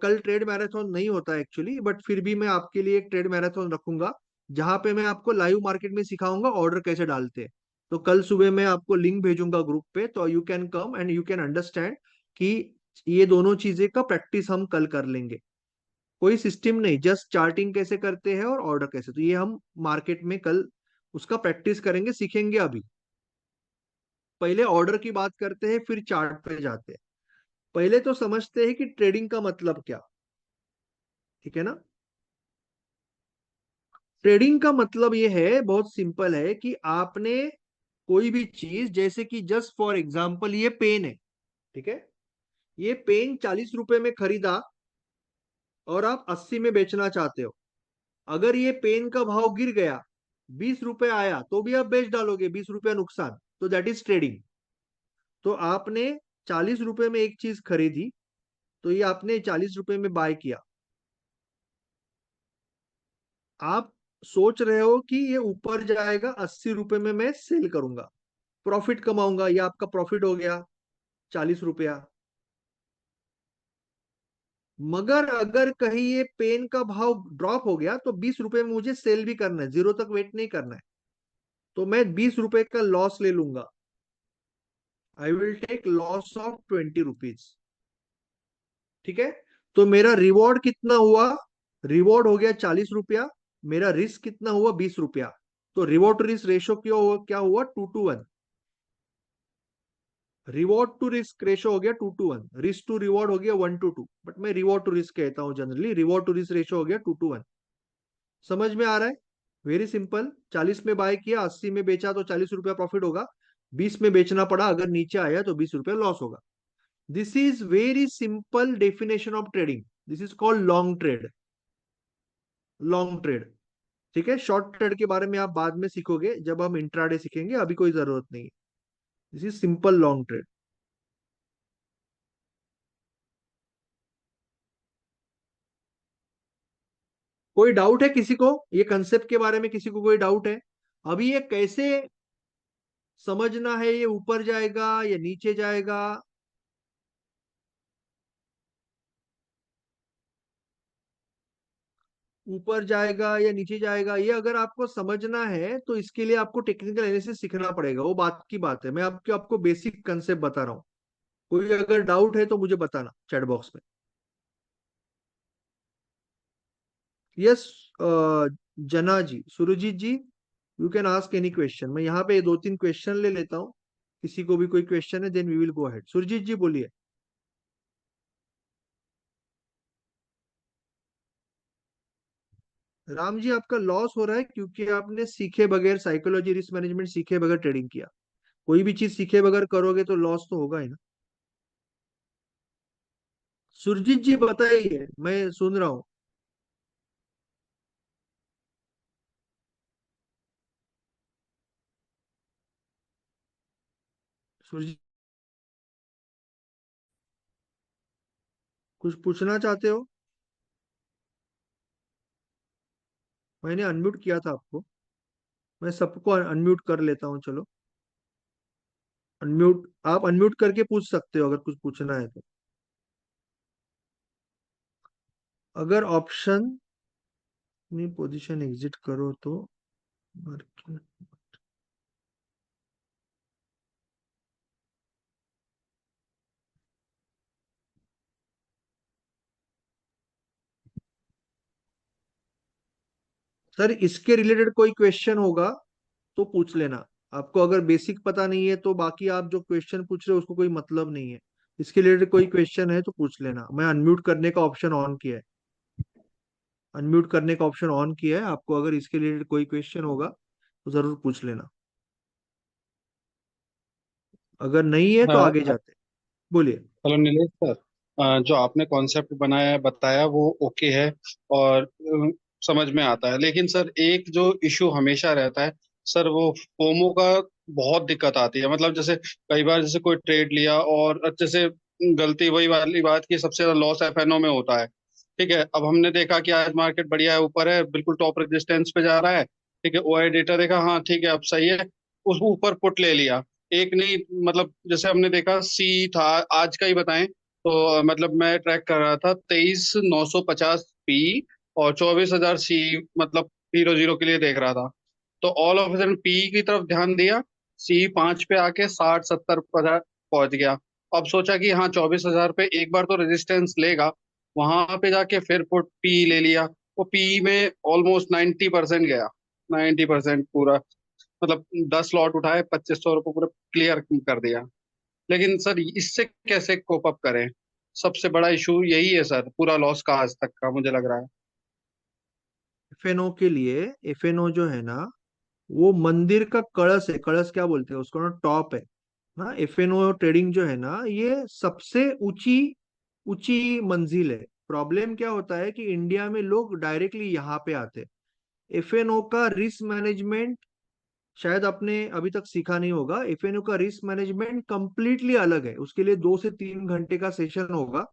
कल ट्रेड मैराथन नहीं होता एक्चुअली, बट फिर भी मैं आपके लिए एक ट्रेड मैराथन रखूंगा जहां पे मैं आपको लाइव मार्केट में सिखाऊंगा ऑर्डर कैसे डालते हैं। तो कल सुबह मैं आपको लिंक भेजूंगा ग्रुप पे, तो you can come and you can understand कि ये दोनों चीजें का प्रैक्टिस हम कल कर लेंगे। कोई सिस्टम नहीं, जस्ट चार्टिंग कैसे करते हैं और ऑर्डर कैसे, तो ये हम मार्केट में कल उसका प्रैक्टिस करेंगे, सीखेंगे अभी। पहले ऑर्डर की बात करते हैं फिर चार्ट पे जाते हैं। पहले तो समझते हैं कि ट्रेडिंग का मतलब क्या, ठीक है ना। ट्रेडिंग का मतलब ये है, बहुत सिंपल है, कि आपने कोई भी चीज, जैसे कि जस्ट फॉर एग्जांपल ये पेन है, ठीक है। ये पेन 40 रुपए में खरीदा और आप 80 में बेचना चाहते हो। अगर ये पेन का भाव गिर गया, 20 रुपए आया, तो भी आप बेच डालोगे, 20 रुपया नुकसान, तो दैट इज ट्रेडिंग। तो आपने 40 रुपए में एक चीज खरीदी, तो ये आपने 40 रुपए में बाय किया। आप सोच रहे हो कि ये ऊपर जाएगा, 80 रुपए में मैं सेल करूंगा, प्रॉफिट कमाऊंगा, ये आपका प्रॉफिट हो गया 40 रुपया। मगर अगर कहीं ये पेन का भाव ड्रॉप हो गया तो 20 रुपए में मुझे सेल भी करना है, जीरो तक वेट नहीं करना है, तो मैं 20 रुपए का लॉस ले लूंगा। I will take loss of 20 rupees, ठीक है। तो मेरा रिवॉर्ड कितना हुआ, रिवॉर्ड हो गया 40 रुपया, मेरा रिस्क कितना हुआ 20 रुपया। तो रिवॉर्ड टू रिस्क रेशो क्या हुआ 2:1। रिवॉर्ड टू रिस्क रेशो हो गया 2:1, रिस्क टू रिवॉर्ड हो गया 1:2, बट मैं रिवॉर्ड टू रिस्क कहता हूं generally. Reward to risk ratio हो गया 2:1। समझ में आ रहा है, वेरी सिंपल। 40 में बाय किया, 80 में बेचा, तो 40 रुपया प्रॉफिट होगा। 20 में बेचना पड़ा, अगर नीचे आया तो 20 रुपया लॉस होगा। This is very simple definition of trading. This is called long trade. Long trade, ठीक है। शॉर्ट ट्रेड के बारे में आप बाद में सीखोगे जब हम इंट्राडे सीखेंगे, अभी कोई जरूरत नहीं है। This is simple long trade. कोई डाउट है किसी को ये कंसेप्ट के बारे में, किसी को कोई डाउट है? अभी ये कैसे समझना है, ये ऊपर जाएगा या नीचे जाएगा? ऊपर जाएगा या नीचे जाएगा, ये अगर आपको समझना है तो इसके लिए आपको टेक्निकल एनालिसिस सीखना पड़ेगा, वो बात की बात है। मैं आपको आपको बेसिक कंसेप्ट बता रहा हूँ। कोई अगर डाउट है तो मुझे बताना चैट बॉक्स में। Yes, Jana ji, Surjeet ji, you can ask any question. मैं यहाँ पे दो तीन क्वेश्चन ले लेता हूँ, किसी को भी कोई क्वेश्चन है then we will go ahead. Surjeet ji बोलिए। राम जी, आपका लॉस हो रहा है क्योंकि आपने सीखे बगैर, साइकोलॉजी रिस्क मैनेजमेंट सीखे बगैर ट्रेडिंग किया। कोई भी चीज सीखे बगैर करोगे तो लॉस तो होगा ही ना। सुरजीत जी बताइए, मैं सुन रहा हूँ। सुरजीत, कुछ पूछना चाहते हो? मैंने अनम्यूट किया था आपको। मैं सबको अनम्यूट कर लेता हूँ, चलो। अनम्यूट, आप अनम्यूट करके पूछ सकते हो अगर कुछ पूछना है तो। अगर ऑप्शन में पोजीशन एग्जिट करो तो market- सर, इसके रिलेटेड कोई क्वेश्चन होगा तो पूछ लेना। आपको अगर बेसिक पता नहीं है तो बाकी आप जो क्वेश्चन पूछ रहे हो उसको कोई मतलब नहीं है। इसके रिलेटेड कोई क्वेश्चन है तो पूछ लेना। मैं अनम्यूट करने का ऑप्शन ऑन किया है, अनम्यूट करने का ऑप्शन ऑन किया है। आपको अगर इसके रिलेटेड कोई क्वेश्चन होगा तो जरूर पूछ लेना, अगर नहीं है तो आगे हाँ। जाते हैं। बोलिए। Hello Nilesh sir. जो आपने कॉन्सेप्ट बनाया है बताया वो ओके है और समझ में आता है, लेकिन सर एक जो इशू हमेशा रहता है, सर वो फोमो का बहुत दिक्कत आती है। मतलब जैसे कई बार जैसे कोई ट्रेड लिया और जैसे गलती वही वाली बात की सबसे ज्यादा लॉस एफएनओ में होता है। ठीक है, अब हमने देखा कि आज मार्केट बढ़िया है, ऊपर है, बिल्कुल टॉप रेजिस्टेंस पे जा रहा है। ठीक है, ओआई डेटा देखा, हाँ ठीक है अब सही है, उस ऊपर पुट ले लिया। एक नहीं, मतलब जैसे हमने देखा सी था, आज का ही बताएं तो मतलब मैं ट्रैक कर रहा था 23,950 पी और 24,000 सी, मतलब 0 0 के लिए देख रहा था। तो ऑल ऑफ सडन पी की तरफ ध्यान दिया, सी 5 पे आके 60 70 पहुंच गया। अब सोचा कि हाँ 24,000 पे एक बार तो रेजिस्टेंस लेगा, वहां पे जाके फिर पुट पी ले लिया। वो पी में ऑलमोस्ट 90% गया, 90% पूरा। मतलब 10 लॉट उठाए, 2500 रुपये पूरा क्लियर कर दिया। लेकिन सर इससे कैसे कोप अप करें? सबसे बड़ा इशू यही है सर, पूरा लॉस का आज तक का मुझे लग रहा है। एफएनओ के लिए, एफएनओ जो है ना, वो मंदिर का कलश है। कलश क्या बोलते हैं उसको ना, टॉप है ना। एफएनओ ट्रेडिंग जो है ना, ये सबसे ऊंची ऊंची मंजिल है। प्रॉब्लम क्या होता है कि इंडिया में लोग डायरेक्टली यहाँ पे आते हैं। एफएनओ का रिस्क मैनेजमेंट शायद आपने अभी तक सीखा नहीं होगा। एफएनओ का रिस्क मैनेजमेंट कंप्लीटली अलग है। उसके लिए 2 से 3 घंटे का सेशन होगा,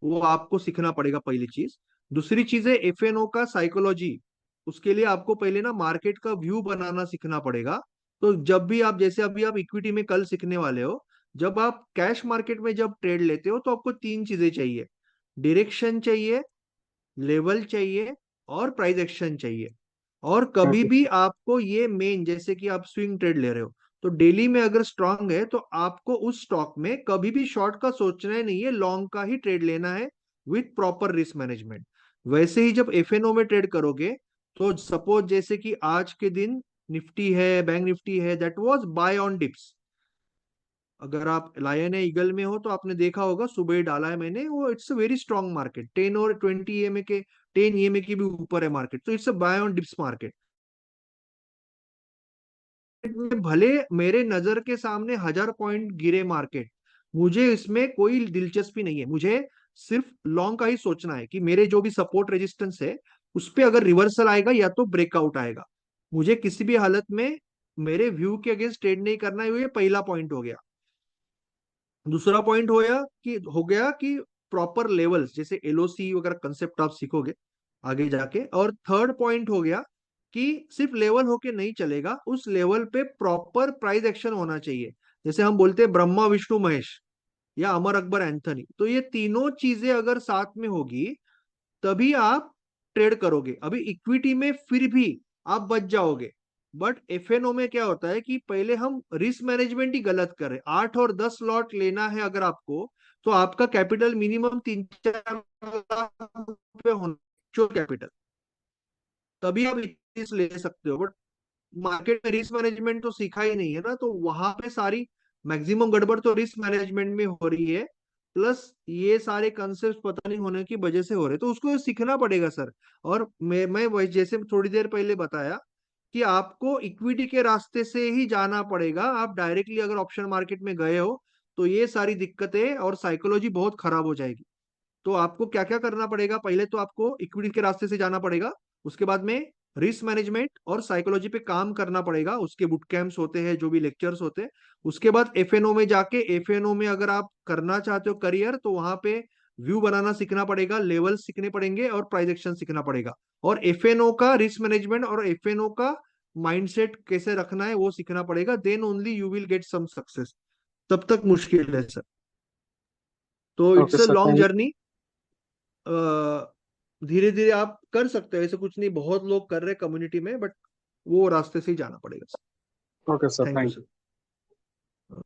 वो आपको सीखना पड़ेगा, पहली चीज। दूसरी चीज है एफएनओ का साइकोलॉजी। उसके लिए आपको पहले ना मार्केट का व्यू बनाना सीखना पड़ेगा। तो जब भी आप, जैसे अभी आप इक्विटी में कल सीखने वाले हो, जब आप कैश मार्केट में जब ट्रेड लेते हो तो आपको 3 चीजें चाहिए। डायरेक्शन चाहिए, लेवल चाहिए, और प्राइस एक्शन चाहिए। और कभी ओके। भी आपको ये मेन, जैसे कि आप स्विंग ट्रेड ले रहे हो, तो डेली में अगर स्ट्रांग है तो आपको उस स्टॉक में कभी भी शॉर्ट का सोचना ही नहीं है, लॉन्ग का ही ट्रेड लेना है विथ प्रॉपर रिस्क मैनेजमेंट। वैसे ही जब एफएनओ में ट्रेड करोगे, तो सपोज जैसे कि आज के दिन निफ्टी है, बैंक निफ्टी है, that was by on dips. अगर आप लायन है ईगल में हो तो आपने देखा होगा, सुबह ही डाला है मैंने वो। It's a very strong market, 10 और 20 ईएमए के, 10 ईएमए की भी ऊपर है मार्केट, तो it's a buy on dips market. में भले मेरे नजर के सामने 1000 पॉइंट गिरे मार्केट, मुझे इसमें कोई दिलचस्पी नहीं है। मुझे सिर्फ लॉन्ग का ही सोचना है कि मेरे जो भी सपोर्ट रेजिस्टेंस है उस पे अगर रिवर्सल आएगा या तो ब्रेकआउट आएगा। मुझे किसी भी हालत में मेरे व्यू के अगेंस्ट ट्रेड नहीं करना है। ये पहला पॉइंट हो गया। दूसरा पॉइंट हो गया कि प्रॉपर लेवल्स, जैसे एलओसी वगैरह कंसेप्ट आप सीखोगे आगे जाके। और थर्ड पॉइंट हो गया कि सिर्फ लेवल होके नहीं चलेगा, उस लेवल पे प्रॉपर प्राइस एक्शन होना चाहिए। जैसे हम बोलते हैं ब्रह्मा विष्णु महेश या अमर अकबर एंथनी, तो ये तीनों चीजें अगर साथ में होगी तभी आप ट्रेड करोगे। अभी इक्विटी में फिर भी आप बच जाओगे, बट एफएनओ में क्या होता है कि पहले हम रिस्क मैनेजमेंट ही गलत कर रहे हैं। 8 और 10 लॉट लेना है अगर आपको, तो आपका कैपिटल मिनिमम 3 4 लाख रुपए होना, कैपिटल, तभी आप रिस्क ले सकते हो। बट मार्केट में रिस्क मैनेजमेंट तो सीखा ही नहीं है ना, तो वहां पे सारी मैक्सिमम गड़बड़ तो रिस्क मैनेजमेंट में हो रही है। प्लस ये सारे कंसेप्ट पता नहीं होने की वजह से हो रहे, तो उसको सीखना पड़ेगा सर। और मैं जैसे थोड़ी देर पहले बताया कि आपको इक्विटी के रास्ते से ही जाना पड़ेगा। आप डायरेक्टली अगर ऑप्शन मार्केट में गए हो तो ये सारी दिक्कतें और साइकोलॉजी बहुत खराब हो जाएगी। तो आपको क्या क्या करना पड़ेगा, पहले तो आपको इक्विटी के रास्ते से जाना पड़ेगा। उसके बाद में रिस्क मैनेजमेंट और साइकोलॉजी पे काम करना पड़ेगा, उसके बुट कैंप्स होते हैं, जो भी लेक्चर्स होते हैं। उसके बाद एफएनओ में जाके, एफएनओ में अगर आप करना चाहते हो करियर, तो वहां पे व्यू बनाना सीखना पड़ेगा, लेवल सीखने पड़ेंगे, और प्राइस एक्शन सीखना पड़ेगा। और एफएनओ का रिस्क मैनेजमेंट और एफएनओ का माइंडसेट कैसे रखना है वो सीखना पड़ेगा। Then only you will get some success. तब तक मुश्किल है सर। तो okay it's a sir, long thank. Journey. धीरे धीरे आप कर सकते हो, ऐसे कुछ नहीं, बहुत लोग कर रहे कम्युनिटी में, बट वो रास्ते से ही जाना पड़ेगा sir. Okay sir, thank you thank sir. You.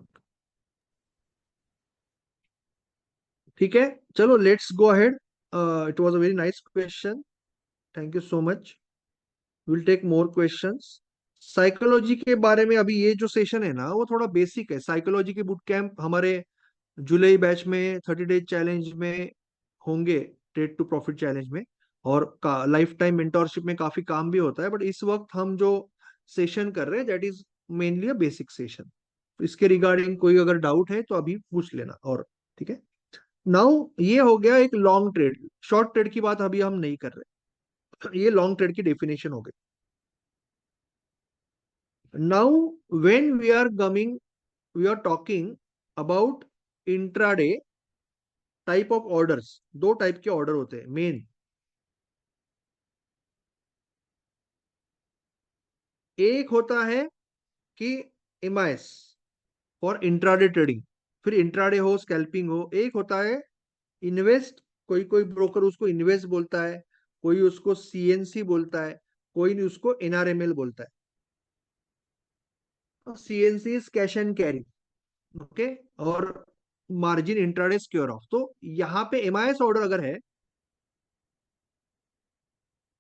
ठीक है, चलो let's go ahead. It was a very nice question. Thank you so much. Will take more questions. Psychology के बारे में अभी ये जो सेशन है ना, वो थोड़ा बेसिक है। साइकोलॉजी के बुट कैंप हमारे जुलाई बैच में 30 डेज चैलेंज में होंगे, ट्रेड टू प्रॉफिट चैलेंज में। और लाइफ टाइम मेंटोरशिप में काफी काम भी होता है, बट इस वक्त हम जो सेशन कर रहे हैं that is mainly a basic session. इसके रिगार्डिंग कोई अगर डाउट है तो अभी पूछ लेना। और ठीक है, नाउ ये हो गया एक लॉन्ग ट्रेड। शॉर्ट ट्रेड की बात अभी हम नहीं कर रहे, ये लॉन्ग ट्रेड की डेफिनेशन हो गई। Now when we are talking about intraday type of orders, दो टाइप के ऑर्डर होते हैं मेन। एक होता है कि एमआईएस फॉर इंट्राडे ट्रेडिंग, फिर इंट्राडे हो स्कैल्पिंग हो। एक होता है इन्वेस्ट, कोई कोई ब्रोकर उसको इन्वेस्ट बोलता है, कोई उसको सीएनसी बोलता है, कोई उसको एनआरएमएल बोलता है। CNC is cash and carry, okay. और मार्जिन इंट्राडे स्क्योर ऑफ। तो यहाँ पे एमआईएस ऑर्डर अगर है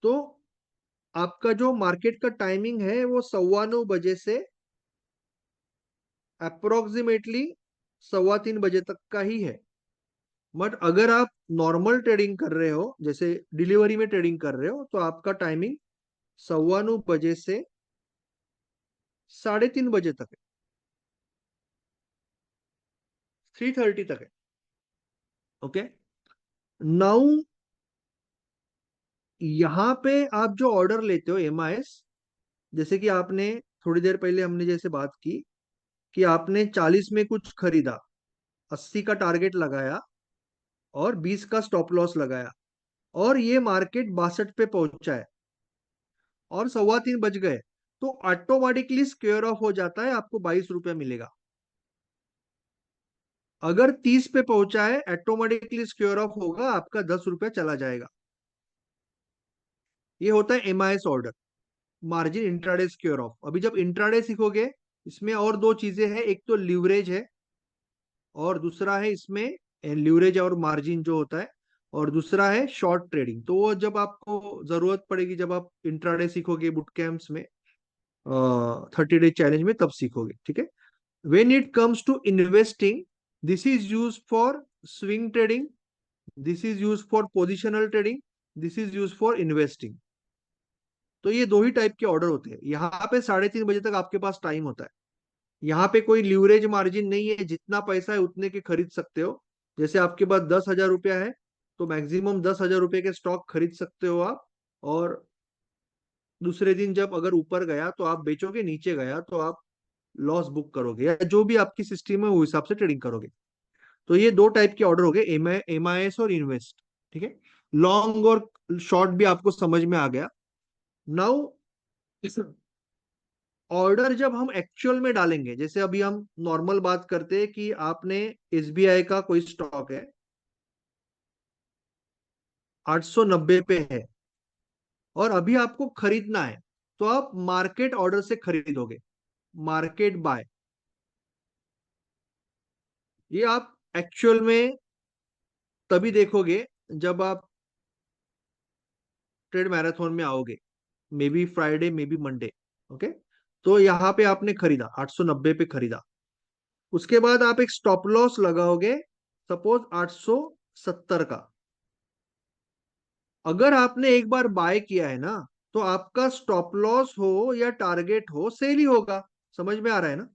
तो आपका जो मार्केट का टाइमिंग है वो 9:15 बजे से अप्रोक्सीमेटली 3:15 बजे तक का ही है। बट अगर आप नॉर्मल ट्रेडिंग कर रहे हो, जैसे डिलीवरी में ट्रेडिंग कर रहे हो, तो आपका टाइमिंग 9:15 बजे से 3:30 बजे तक है, 3:30 तक है, ओके। नाउ यहाँ पे आप जो ऑर्डर लेते हो एमआईएस, जैसे कि आपने थोड़ी देर पहले हमने जैसे बात की कि आपने 40 में कुछ खरीदा, 80 का टारगेट लगाया और 20 का स्टॉप लॉस लगाया, और ये मार्केट 62 पे पहुंचा है और 3:15 बज गए, तो ऑटोमेटिकली स्क्वेयर ऑफ हो जाता है, आपको 22 रुपया मिलेगा। अगर 30 पे पहुंचा है ऑटोमेटिकली स्क्वेयर ऑफ होगा, आपका 10 रुपया चला जाएगा। ये होता है MIS order, margin intraday square of. अभी जब इंट्राडे सीखोगे, इसमें और दो चीजें हैं, एक तो लीवरेज है और दूसरा है इसमें लीवरेज और मार्जिन जो होता है, और दूसरा है शॉर्ट ट्रेडिंग। तो वो जब आपको जरूरत पड़ेगी, जब आप इंट्राडे सीखोगे बुट कैंप्स में, 30 डे चैलेंज में, तब सीखोगे, ठीक है। When it comes to investing, this is use for swing trading, this is use for positional trading, this is use for investing. तो ये दो ही टाइप के ऑर्डर होते हैं। यहाँ पे 3:30 बजे तक आपके पास टाइम होता है। यहाँ पे कोई लीवरेज मार्जिन नहीं है, जितना पैसा है उतने के खरीद सकते हो। जैसे आपके पास 10,000 रुपया है, तो मैक्सिमम 10,000 रुपये के स्टॉक खरीद सकते हो आप। और दूसरे दिन जब अगर ऊपर गया तो आप बेचोगे, नीचे गया तो आप लॉस बुक करोगे, या जो भी आपकी सिस्टम है वो हिसाब से ट्रेडिंग करोगे। तो ये दो टाइप के ऑर्डर हो गए, एमआईएस और इन्वेस्ट, ठीक है। लॉन्ग और शॉर्ट भी आपको समझ में आ गया। नाउ ऑर्डर जब हम एक्चुअल में डालेंगे, जैसे अभी हम नॉर्मल बात करते हैं कि आपने एसबीआई का कोई स्टॉक है, 890 पे है, और अभी आपको खरीदना है, तो आप मार्केट ऑर्डर से खरीदोगे, मार्केट बाय। ये आप एक्चुअल में तभी देखोगे जब आप ट्रेड मैराथन में आओगे, may be Friday may be Monday, okay. तो यहाँ पे आपने खरीदा, 890 पे खरीदा, उसके बाद आप एक स्टॉप लॉस लगाओगे, सपोज 870 का। अगर आपने एक बार बाय किया है ना, तो आपका स्टॉप लॉस हो या टारगेट हो, सेल ही होगा। समझ में आ रहा है ना?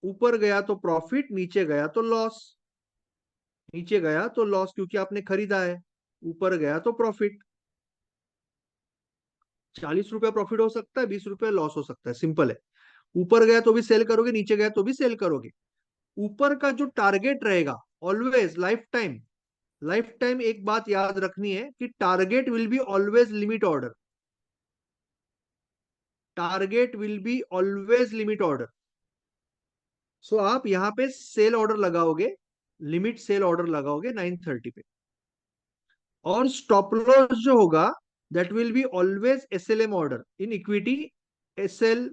ऊपर गया तो प्रॉफिट, नीचे गया तो लॉस। नीचे गया तो लॉस क्योंकि आपने खरीदा है, ऊपर गया तो प्रॉफिट। 40 रुपया प्रॉफिट हो सकता है, 20 रुपया लॉस हो सकता है, सिंपल है। ऊपर गया तो भी सेल करोगे, नीचे गया तो भी सेल करोगे। ऊपर का जो टारगेट रहेगा, always lifetime, lifetime एक बात याद रखनी है कि target will be always limit order. Target will be always limit order. So आप यहाँ पे सेल ऑर्डर लगाओगे, लिमिट सेल ऑर्डर लगाओगे 9:30 पे। और स्टॉप लॉस जो होगा, that will be always SLM order in equity. SL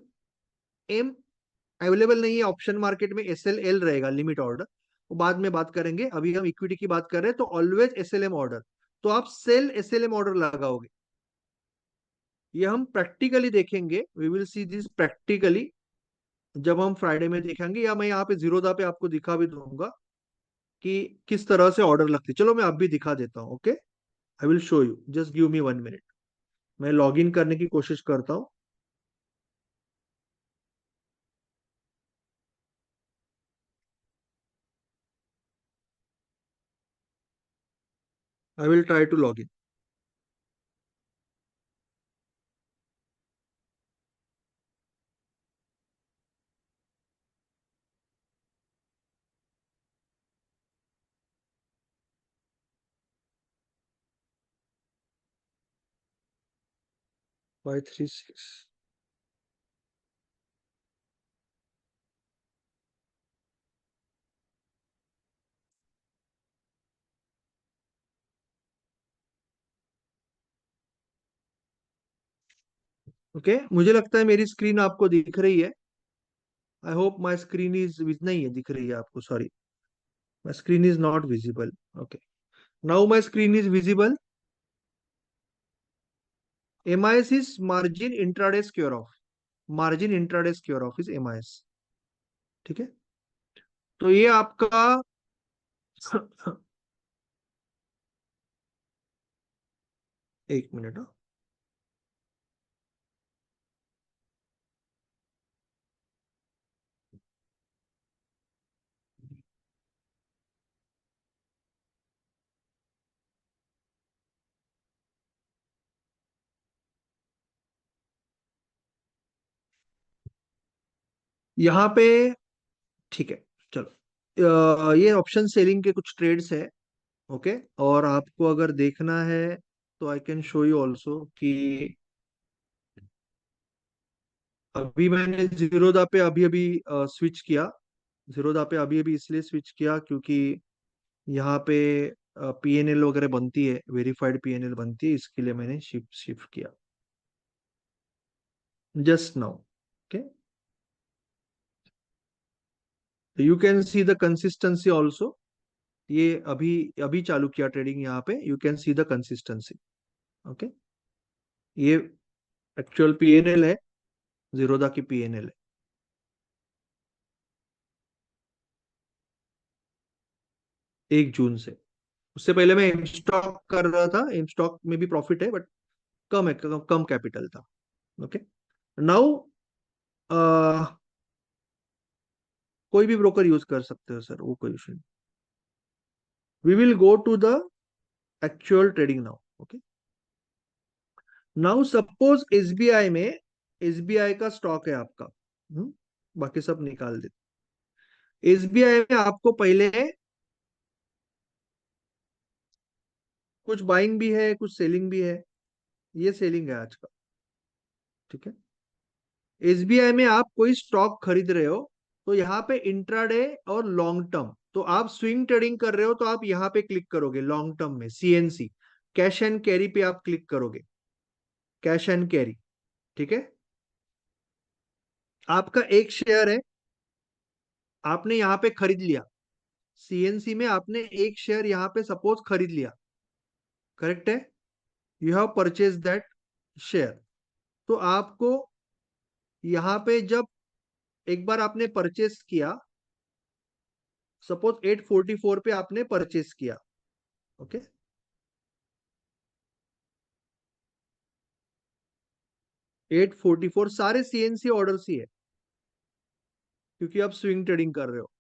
M available नहीं है ऑप्शन मार्केट में, एसएल एल रहेगा लिमिट ऑर्डर, वो बाद में बात करेंगे, अभी हम इक्विटी की बात कर रहे हैं। तो ऑलवेज एसएलएम ऑर्डर, तो आप सेल एसएलएम ऑर्डर लगाओगे। ये हम प्रैक्टिकली देखेंगे, we will see this practically जब हम फ्राइडे में देखेंगे, या मैं यहाँ पे जीरोधा पे आपको दिखा भी दूंगा कि किस तरह से ऑर्डर लगते हैं। चलो मैं अब भी दिखा देता हूँ, okay. I will show you, just give me 1 minute. मैं लॉग इन करने की कोशिश करता हूँ। I will try to log in. 536। Okay, मुझे लगता है मेरी स्क्रीन आपको दिख रही है। I hope my screen is नहीं है, दिख रही है आपको, sorry. My screen is not visible. Okay, now my screen is visible. MIS is margin intraday square off. Margin intraday square of is MIS। ठीक है, तो ये आपका एक मिनट। यहाँ पे ठीक है, चलो, ये ऑप्शन सेलिंग के कुछ ट्रेड्स है। ओके, और आपको अगर देखना है तो I can show you also कि अभी मैंने जीरोदा पे अभी अभी स्विच किया। जीरोदा पे अभी अभी इसलिए स्विच किया क्योंकि यहाँ पे PNL वगैरह बनती है, वेरीफाइड PNL बनती है, इसके लिए मैंने शिफ्ट शिफ्ट किया just now. Okay, you can see the consistency also. ये अभी अभी चालू किया ट्रेडिंग, यहाँ पे you can see the consistency. Okay, ये एक्चुअल PNL है, जीरोदा की PNL है, 1 जून से। उससे पहले मैं एम स्टॉक कर रहा था, एम स्टॉक में भी प्रॉफिट है बट कम है, कम कैपिटल था। ओके, नाउ कोई भी ब्रोकर यूज कर सकते हो सर, वो कोई इशू नहीं। We will go to the actual trading now. Okay, now suppose SBI में, SBI का स्टॉक है आपका। बाकी सब निकाल दे। SBI में आपको पहले कुछ बाइंग भी है, कुछ सेलिंग भी है। ये सेलिंग है आज का। ठीक है, SBI में आप कोई स्टॉक खरीद रहे हो तो यहाँ पे इंट्राडे और लॉन्ग टर्म, तो आप स्विंग ट्रेडिंग कर रहे हो तो आप यहाँ पे क्लिक करोगे, लॉन्ग टर्म में CNC, कैश एंड कैरी पे आप क्लिक करोगे, कैश एंड कैरी। ठीक है, आपका एक शेयर है, आपने यहाँ पे खरीद लिया, CNC में आपने एक शेयर यहाँ पे सपोज खरीद लिया। करेक्ट है, you have purchase that share. तो आपको यहाँ पे जब एक बार आपने परचेस किया, सपोज 844 पे आपने परचेस किया। ओके, 844 सारे CNC ऑर्डर ही है, क्योंकि आप स्विंग ट्रेडिंग कर रहे हो।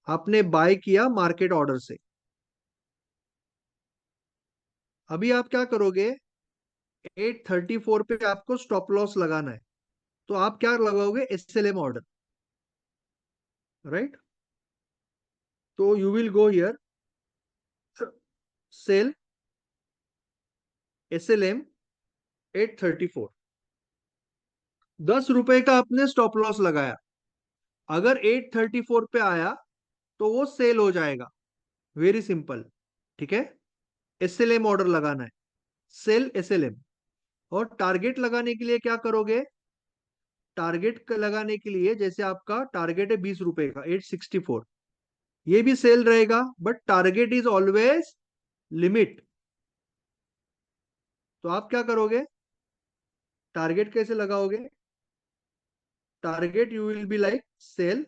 आपने बाय किया मार्केट ऑर्डर से। अभी आप क्या करोगे, 834 पे आपको स्टॉप लॉस लगाना है, तो आप क्या लगाओगे, SLM ऑर्डर। राइट, तो you will go here, sell SLM 834, 10 रुपए का आपने स्टॉप लॉस लगाया। अगर 834 पे आया तो वो सेल हो जाएगा, वेरी सिंपल। ठीक है, SLM ऑर्डर लगाना है, सेल SLM। और टारगेट लगाने के लिए क्या करोगे, टारगेट लगाने के लिए जैसे आपका टारगेट है 20 रुपए का, 864, ये भी सेल रहेगा, but target is always limit. तो आप क्या करोगे, टारगेट कैसे लगाओगे, target you will be like sell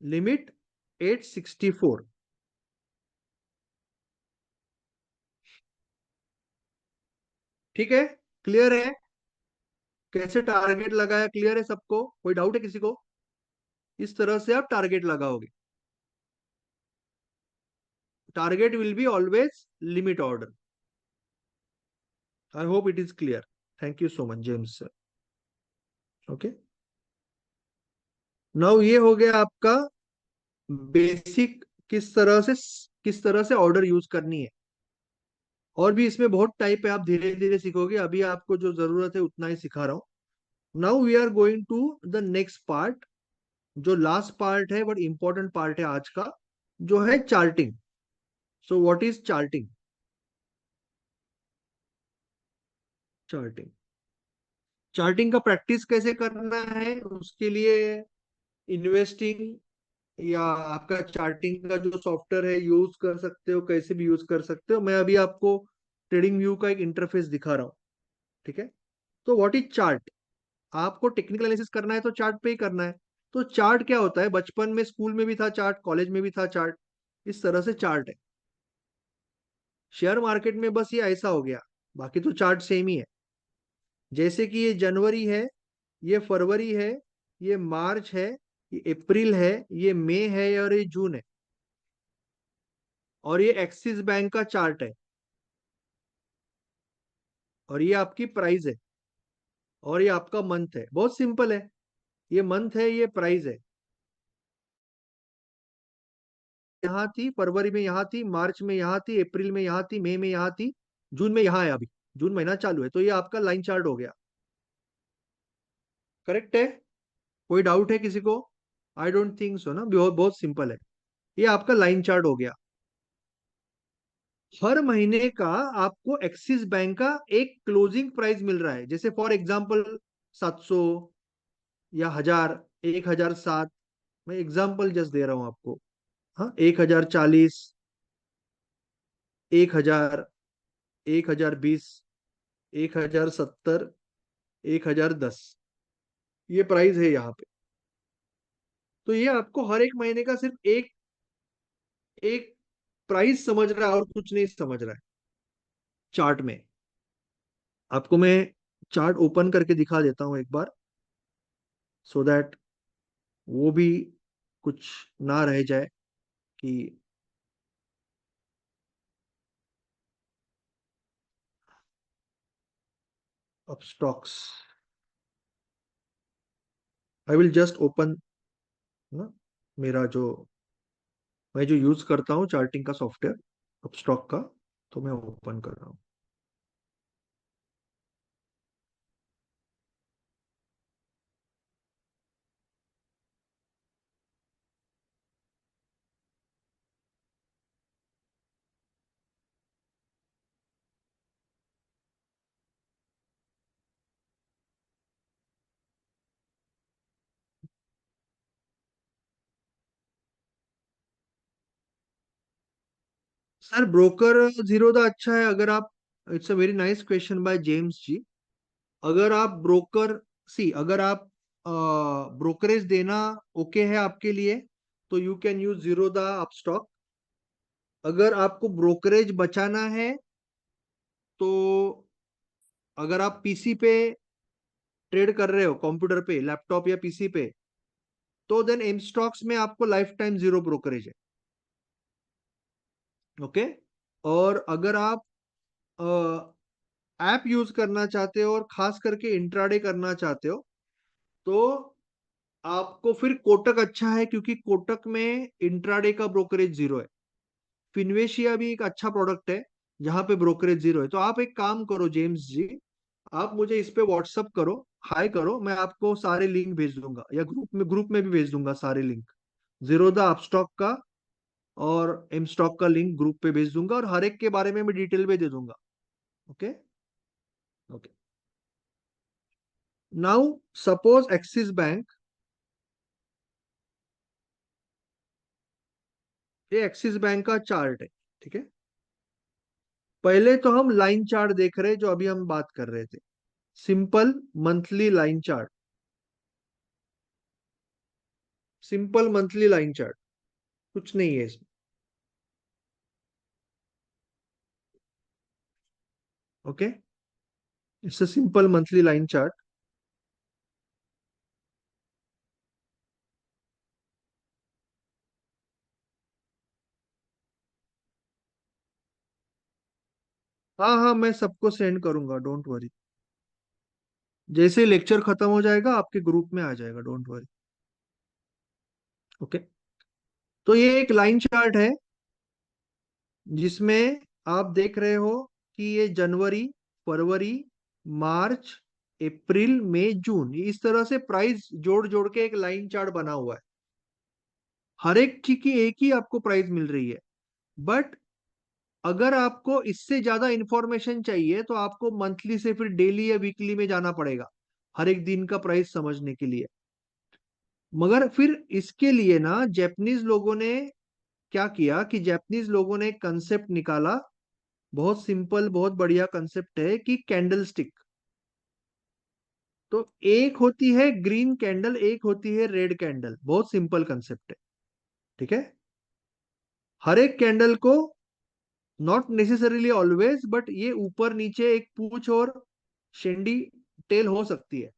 limit 864। ठीक है, क्लियर है, कैसे टारगेट लगाया, क्लियर है सबको, कोई डाउट है किसी को? इस तरह से आप टारगेट लगाओगे, target will be always limit order. I hope it is clear. Thank you so much James sir. Okay, now ये हो गया आपका बेसिक, किस तरह से ऑर्डर यूज करनी है। और भी इसमें बहुत टाइप है, आप धीरे धीरे सीखोगे, अभी आपको जो जरूरत है उतना ही सिखा रहा हूँ। Now we are going to the next part, जो लास्ट पार्ट है बट इंपॉर्टेंट पार्ट है आज का, जो है charting. So what is charting? Charting charting का प्रैक्टिस कैसे करना है, उसके लिए इन्वेस्टिंग या आपका चार्टिंग का जो सॉफ्टवेयर है यूज कर सकते हो, कैसे भी यूज कर सकते हो। मैं अभी आपको ट्रेडिंग व्यू का एक इंटरफेस दिखा रहा हूँ, ठीक है। तो व्हाट इज चार्ट? आपको टेक्निकल एनालिसिस करना है तो चार्ट पे ही करना है। तो चार्ट क्या होता है? बचपन में स्कूल में भी था चार्ट, कॉलेज में भी था चार्ट, इस तरह से चार्ट है। शेयर मार्केट में बस ये ऐसा हो गया, बाकी तो चार्ट सेम ही है। जैसे कि ये जनवरी है, ये फरवरी है, ये मार्च है, ये अप्रैल है, ये मई है और ये जून है। और ये एक्सिस बैंक का चार्ट है, और ये आपकी प्राइस है, और ये आपका मंथ है। बहुत सिंपल है, ये मंथ है, ये प्राइस है। यहाँ थी, फरवरी में यहाँ थी, मार्च में यहाँ थी, अप्रैल में यहाँ थी, मई में यहाँ थी, जून में यहाँ है अभी। जून महीना चालू है, तो ये आपका लाइन चार्ट हो गया। करेक्ट है? कोई डाउट है किसी को? आई डोंट थिंक सो ना, बहुत बहुत सिंपल है। ये आपका लाइन चार्ट हो गया। हर महीने का आपको एक्सिस बैंक का एक क्लोजिंग प्राइस मिल रहा है, जैसे फॉर एग्जांपल 700 या 1000, 1007। मैं एग्जांपल जस्ट दे रहा हूं आपको। हाँ, 1040, 1000, 1020, 1070, 1010, ये प्राइस है यहाँ पे। तो ये आपको हर एक महीने का सिर्फ एक एक प्राइस समझ रहा है और कुछ नहीं समझ रहा है चार्ट में। आपको मैं चार्ट ओपन करके दिखा देता हूं एक बार, सो दैट वो भी कुछ ना रह जाए कि अब stocks. I will just open ना, मेरा जो मैं जो यूज करता हूँ चार्टिंग का सॉफ्टवेयर, अब स्टॉक का, तो मैं ओपन कर रहा हूँ। सर ब्रोकर जीरोधा अच्छा है अगर आप, it's a very nice question by James ji. अगर आप ब्रोकर, सी अगर आप ब्रोकरेज देना ओके है आपके लिए, तो you can use Zerodha Upstox. अगर आपको ब्रोकरेज बचाना है, तो अगर आप पीसी पे ट्रेड कर रहे हो, कंप्यूटर पे, लैपटॉप या पीसी पे, तो देन एम स्टॉक्स में आपको लाइफ टाइम जीरो ब्रोकरेज है। ओके। और अगर आप ऐप यूज करना चाहते हो और खास करके इंट्राडे करना चाहते हो, तो आपको फिर कोटक अच्छा है, क्योंकि कोटक में इंट्राडे का ब्रोकरेज जीरो है। फिनवेशिया भी एक अच्छा प्रोडक्ट है जहां पे ब्रोकरेज जीरो है। तो आप एक काम करो जेम्स जी, आप मुझे इस पे व्हाट्सअप करो, हाई करो, मैं आपको सारे लिंक भेज दूंगा, या ग्रुप में भी भेज दूंगा सारे लिंक, जीरोधा अपस्टॉक का और एम स्टॉक का लिंक ग्रुप पे भेज दूंगा, और हर एक के बारे में मैं डिटेल में दे दूंगा। Okay. Okay. Now suppose axis bank, ये एक्सिस बैंक का चार्ट है, ठीक है। पहले तो हम लाइन चार्ट देख रहे हैं, जो अभी हम बात कर रहे थे, simple monthly line chart, simple monthly line chart, कुछ नहीं है इसमें। Okay, it's a simple monthly line chart. हाँ हाँ, मैं सबको सेंड करूंगा, डोंट वरी। जैसे लेक्चर खत्म हो जाएगा आपके ग्रुप में आ जाएगा, डोंट वरी। ओके। तो ये एक लाइन चार्ट है जिसमें आप देख रहे हो कि ये जनवरी, फरवरी, मार्च, अप्रैल, मई, जून, इस तरह से प्राइस जोड़ जोड़ के एक लाइन चार्ट बना हुआ है। हर एक चीज की एक ही आपको प्राइस मिल रही है। बट अगर आपको इससे ज्यादा इंफॉर्मेशन चाहिए तो आपको मंथली से फिर डेली या वीकली में जाना पड़ेगा, हर एक दिन का प्राइस समझने के लिए। मगर फिर इसके लिए ना जापानीज लोगों ने क्या किया कि जापानीज लोगों ने एक कंसेप्ट निकाला। बहुत सिंपल, बहुत बढ़िया कंसेप्ट है कि कैंडल स्टिक। तो एक होती है ग्रीन कैंडल, एक होती है रेड कैंडल। बहुत सिंपल कंसेप्ट है, ठीक है। हर एक कैंडल को, नॉट नेसेसरीली ऑलवेज, बट ये ऊपर नीचे एक पूंछ और शेंडी टेल हो सकती है।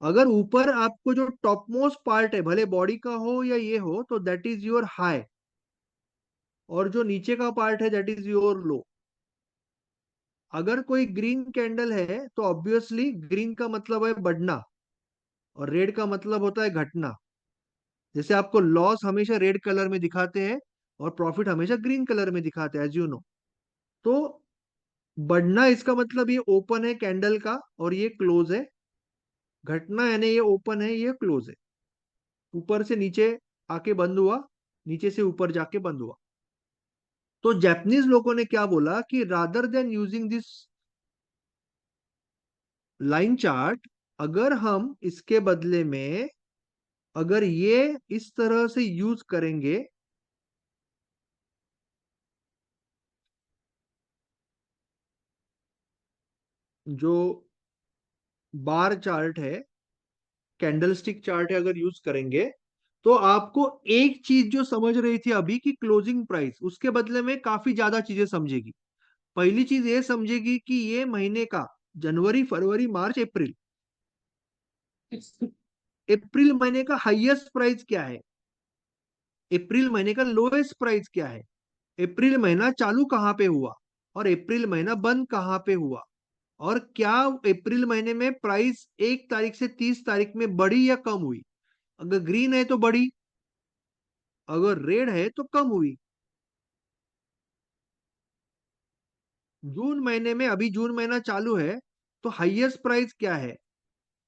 अगर ऊपर आपको जो टॉप मोस्ट पार्ट है, भले बॉडी का हो या ये हो, तो दैट इज योर हाई, और जो नीचे का पार्ट है दैट इज योर लो। अगर कोई ग्रीन कैंडल है तो ऑब्वियसली ग्रीन का मतलब है बढ़ना, और रेड का मतलब होता है घटना। जैसे आपको लॉस हमेशा रेड कलर में दिखाते हैं और प्रॉफिट हमेशा ग्रीन कलर में दिखाते हैं, एज यू नो। तो बढ़ना, इसका मतलब ये ओपन है कैंडल का और ये क्लोज है। घटना यानी ये ओपन है, ये क्लोज है। ऊपर से नीचे आके बंद हुआ, नीचे से ऊपर जाके बंद हुआ। तो जापानीज लोगों ने क्या बोला कि rather than using this line chart, अगर हम इसके बदले में अगर ये इस तरह से यूज करेंगे, जो बार चार्ट है, कैंडलस्टिक चार्ट है, अगर यूज करेंगे, तो आपको एक चीज जो समझ रही थी अभी की क्लोजिंग प्राइस, उसके बदले में काफी ज्यादा चीजें समझेगी। पहली चीज ये समझेगी कि ये महीने का जनवरी, फरवरी, मार्च, अप्रैल, अप्रैल महीने का हाईएस्ट प्राइस क्या है, अप्रैल महीने का लोएस्ट प्राइस क्या है, अप्रैल महीना चालू कहाँ पे हुआ और अप्रैल महीना बंद कहाँ पे हुआ, और क्या अप्रैल महीने में प्राइस 1 तारीख से 30 तारीख में बढ़ी या कम हुई। अगर ग्रीन है तो बढ़ी, अगर रेड है तो कम हुई। जून महीने में, अभी जून महीना चालू है, तो हाईएस्ट प्राइस क्या है,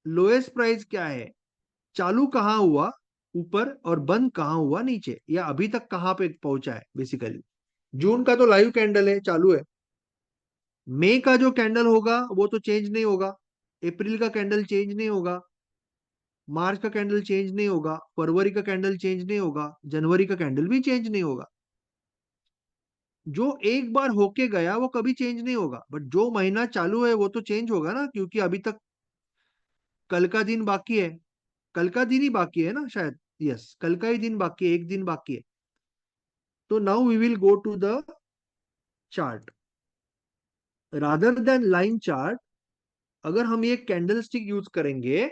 लोएस्ट प्राइस क्या है, चालू कहाँ हुआ ऊपर और बंद कहाँ हुआ नीचे, या अभी तक कहाँ पे पहुंचा है बेसिकली। जून का तो लाइव कैंडल है, चालू है। मई का जो कैंडल होगा वो तो चेंज नहीं होगा, अप्रैल का कैंडल चेंज नहीं होगा, मार्च का कैंडल चेंज नहीं होगा, फरवरी का कैंडल चेंज नहीं होगा, जनवरी का कैंडल भी चेंज नहीं होगा। जो एक बार होके गया वो कभी चेंज नहीं होगा, बट जो महीना चालू है वो तो चेंज होगा ना, क्योंकि अभी तक कल का दिन बाकी है। कल का दिन ही बाकी है ना शायद, यस, कल का ही दिन बाकी है, एक दिन बाकी है। तो now we will go to the chart rather than line chart. अगर हम ये कैंडल स्टिक यूज करेंगे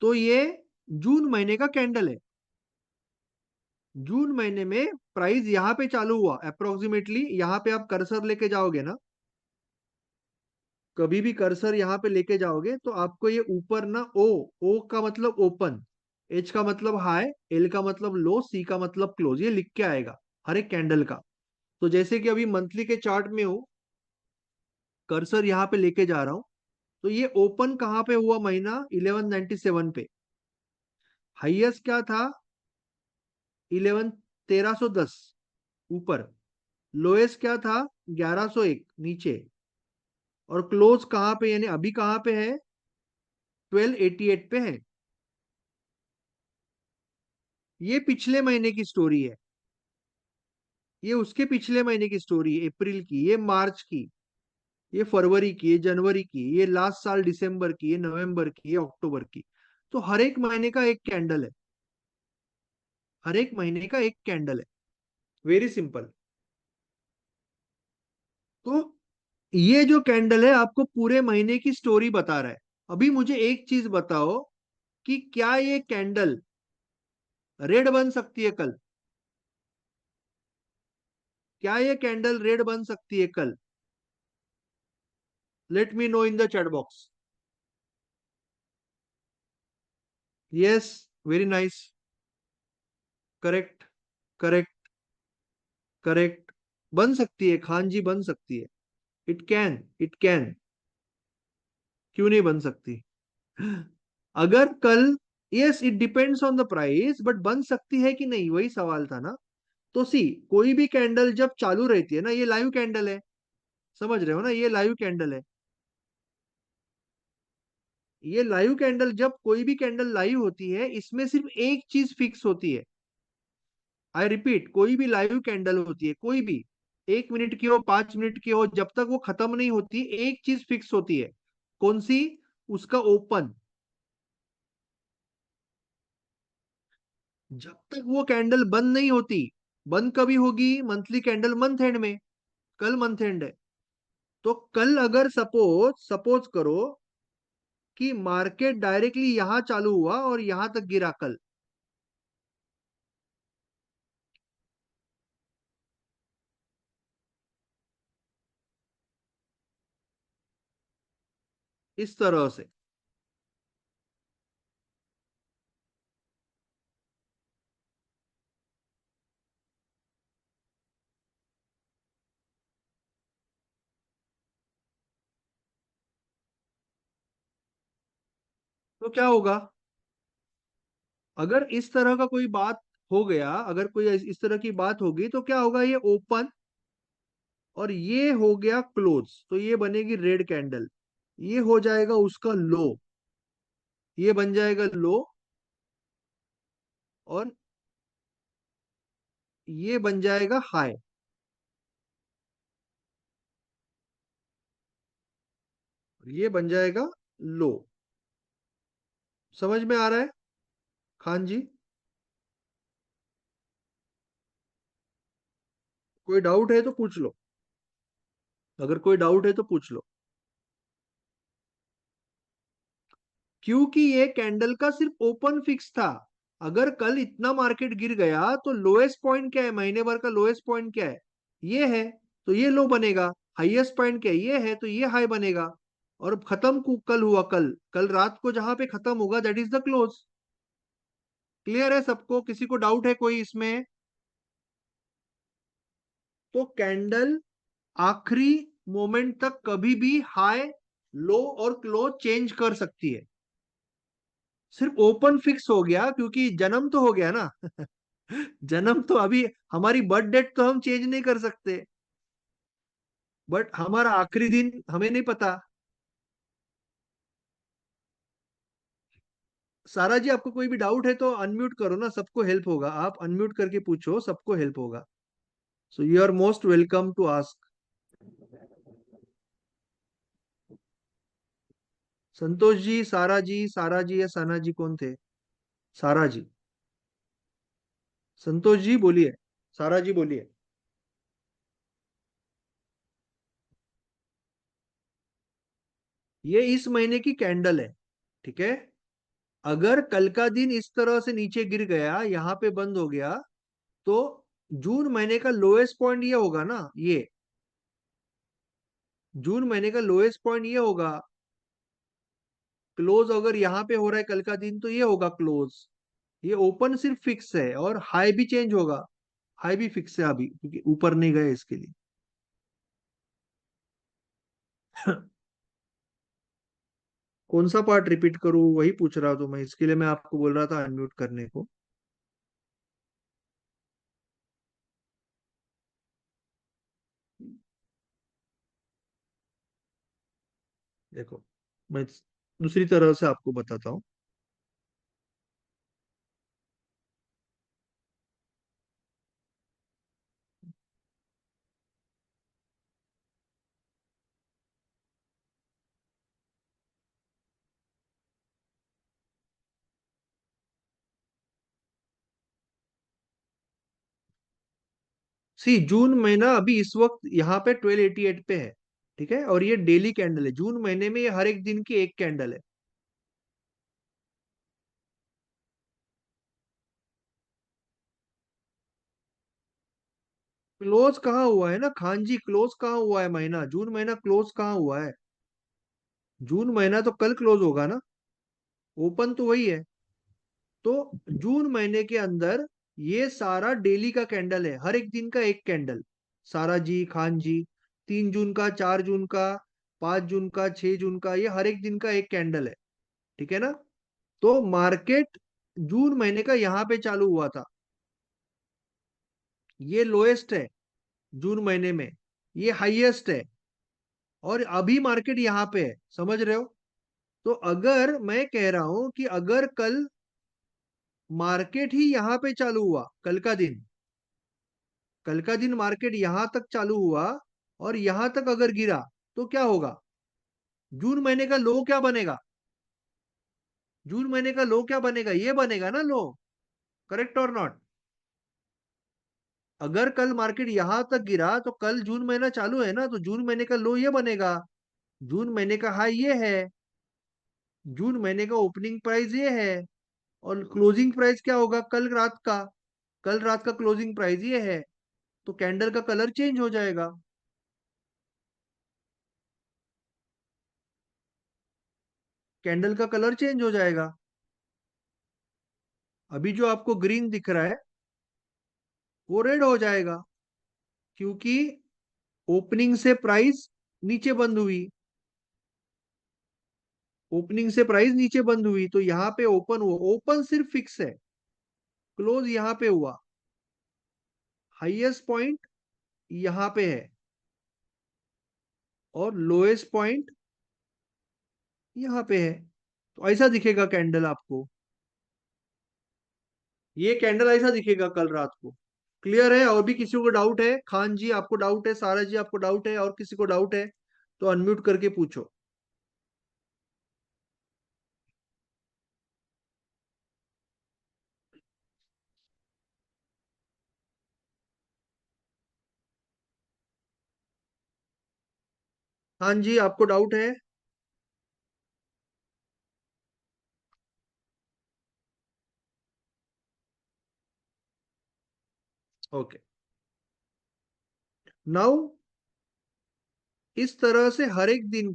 तो ये जून महीने का कैंडल है। जून महीने में प्राइस यहाँ पे चालू हुआ अप्रोक्सीमेटली, यहाँ पे आप कर्सर लेके जाओगे ना, कभी भी कर्सर यहाँ पे लेके जाओगे तो आपको ये ऊपर ना, ओ, ओ का मतलब ओपन, एच का मतलब हाई, एल का मतलब लो, सी का मतलब क्लोज, ये लिख के आएगा हर एक कैंडल का। तो जैसे कि अभी मंथली के चार्ट में हूँ, कर्सर यहाँ पे लेके जा रहा हूँ, तो ये ओपन कहाँ पे हुआ महीना 1197 पे, हाईएस्ट क्या था 11 1310 ऊपर, लोएस्ट क्या था 1101 नीचे, और क्लोज कहाँ पे यानी अभी कहाँ पे है 1288 पे है। ये पिछले महीने की स्टोरी है, ये उसके पिछले महीने की स्टोरी है, अप्रैल की, ये मार्च की, ये फरवरी की, ये जनवरी की, ये लास्ट साल दिसंबर की, ये नवंबर की, ये अक्टूबर की। तो हर एक महीने का एक कैंडल है, हर एक महीने का एक कैंडल है, वेरी सिंपल। तो ये जो कैंडल है आपको पूरे महीने की स्टोरी बता रहा है। अभी मुझे एक चीज बताओ कि क्या ये कैंडल रेड बन सकती है कल, क्या ये कैंडल रेड बन सकती है कल? Let me know in the chat box. Yes, very nice, correct, correct, correct, बन सकती है खान जी, बन सकती है। It can, it can. क्यों नहीं बन सकती? अगर कल, yes it depends on the price, but बन सकती है कि नहीं, वही सवाल था ना। तो सी, कोई भी कैंडल जब चालू रहती है ना, ये लाइव कैंडल है, समझ रहे हो ना, ये लाइव कैंडल है। ये लाइव कैंडल, जब कोई भी कैंडल लाइव होती है, इसमें सिर्फ एक चीज फिक्स होती है। आई रिपीट, कोई भी लाइव कैंडल होती है, कोई भी, 1 मिनट की हो, 5 मिनट की हो, जब तक वो खत्म नहीं होती, एक चीज फिक्स होती है। कौन सी? उसका ओपन। जब तक वो कैंडल बंद नहीं होती, बंद कभी होगी? मंथली कैंडल मंथ एंड में। कल मंथ एंड है, तो कल अगर सपोज सपोज करो कि मार्केट डायरेक्टली यहां चालू हुआ और यहां तक गिरा कल, इस तरह से, तो क्या होगा? अगर इस तरह का कोई बात हो गया, अगर कोई इस तरह की बात होगी, तो क्या होगा? ये ओपन और ये हो गया क्लोज, तो ये बनेगी रेड कैंडल। ये हो जाएगा उसका लो, ये बन जाएगा लो, और ये बन जाएगा हाई, ये बन जाएगा लो। समझ में आ रहा है खान जी? कोई डाउट है तो पूछ लो, अगर कोई डाउट है तो पूछ लो। क्योंकि ये कैंडल का सिर्फ ओपन फिक्स था। अगर कल इतना मार्केट गिर गया, तो लोएस्ट पॉइंट क्या है? महीने भर का लोएस्ट पॉइंट क्या है? ये है, तो ये लो बनेगा। हाईएस्ट पॉइंट क्या है? ये है, तो ये हाई बनेगा। और खत्म कल हुआ, कल कल रात को जहां पे खत्म होगा, that is the close. Clear है सबको? किसी को डाउट है कोई इसमें? तो कैंडल आखिरी मोमेंट तक कभी भी हाई, लो और क्लोज चेंज कर सकती है। सिर्फ ओपन फिक्स हो गया क्योंकि जन्म तो हो गया ना। जन्म तो अभी, हमारी बर्थ डेट तो हम चेंज नहीं कर सकते, बट हमारा आखिरी दिन हमें नहीं पता। सारा जी, आपको कोई भी डाउट है तो अनम्यूट करो ना, सबको हेल्प होगा। आप अनम्यूट करके पूछो, सबको हेल्प होगा। So you are most welcome to ask. Santosh ji, Sara ji या सना जी, कौन थे? सारा जी। संतोष जी बोलिए, सारा जी बोलिए। ये इस महीने की कैंडल है, ठीक है। अगर कल का दिन इस तरह से नीचे गिर गया, यहाँ पे बंद हो गया, तो जून महीने का लोएस्ट पॉइंट ये होगा ना, ये जून महीने का लोएस्ट पॉइंट ये होगा। क्लोज अगर यहाँ पे हो रहा है कल का दिन, तो ये होगा क्लोज। ये ओपन सिर्फ फिक्स है, और हाई भी चेंज होगा। हाई भी फिक्स है अभी, क्योंकि ऊपर नहीं गए इसके लिए। कौन सा पार्ट रिपीट करूं? वही पूछ रहा तो मैं, इसके लिए मैं आपको बोल रहा था अनम्यूट करने को। देखो, मैं दूसरी तरह से आपको बताता हूँ। सी, जून महीना अभी इस वक्त यहाँ पे 1288 पे है, ठीक है, और ये डेली कैंडल है। जून महीने में ये हर एक दिन की एक कैंडल है। क्लोज कहाँ हुआ है ना खान जी? क्लोज कहाँ हुआ है महीना? जून महीना क्लोज कहाँ हुआ है? जून महीना तो कल क्लोज होगा ना। ओपन तो वही है। तो जून महीने के अंदर ये सारा डेली का कैंडल है, हर एक दिन का एक कैंडल। सारा जी, खान जी। 3 जून का, 4 जून का, 5 जून का, 6 जून का, ये हर एक दिन का एक कैंडल है। ठीक है ना? तो मार्केट जून महीने का यहाँ पे चालू हुआ था, ये लोएस्ट है। जून महीने में ये हाईएस्ट है, और अभी मार्केट यहाँ पे है, समझ रहे हो? तो अगर मैं कह रहा हूं कि अगर कल मार्केट ही यहाँ पे चालू हुआ, कल का दिन मार्केट यहां तक चालू हुआ और यहां तक अगर गिरा, तो क्या होगा? जून महीने का लो क्या बनेगा? जून महीने का लो क्या बनेगा? ये बनेगा ना लो। करेक्ट और नॉट? अगर कल मार्केट यहां तक गिरा तो कल जून महीना चालू है ना, तो जून महीने का लो ये बनेगा। जून महीने का हाई ये है, जून महीने का ओपनिंग प्राइस ये है, और क्लोजिंग प्राइस क्या होगा कल रात का? कल रात का क्लोजिंग प्राइस ये है। तो कैंडल का कलर चेंज हो जाएगा। कैंडल का कलर चेंज हो जाएगा। अभी जो आपको ग्रीन दिख रहा है वो रेड हो जाएगा, क्योंकि ओपनिंग से प्राइस नीचे बंद हुई। ओपनिंग से प्राइस नीचे बंद हुई तो यहाँ पे ओपन हुआ, ओपन सिर्फ फिक्स है, क्लोज यहाँ पे हुआ। हाईएस्ट पॉइंट यहाँ पे है, और लोएस्ट पॉइंट यहाँ पे है। तो ऐसा दिखेगा कैंडल आपको, ये कैंडल ऐसा दिखेगा कल रात को। क्लियर है? और भी किसी को डाउट है? खान जी आपको डाउट है, सारा जी आपको डाउट है, और किसी को डाउट है तो अनम्यूट करके पूछो। खान जी आपको डाउट है? ओके, नाउ इस तरह से हर एक दिन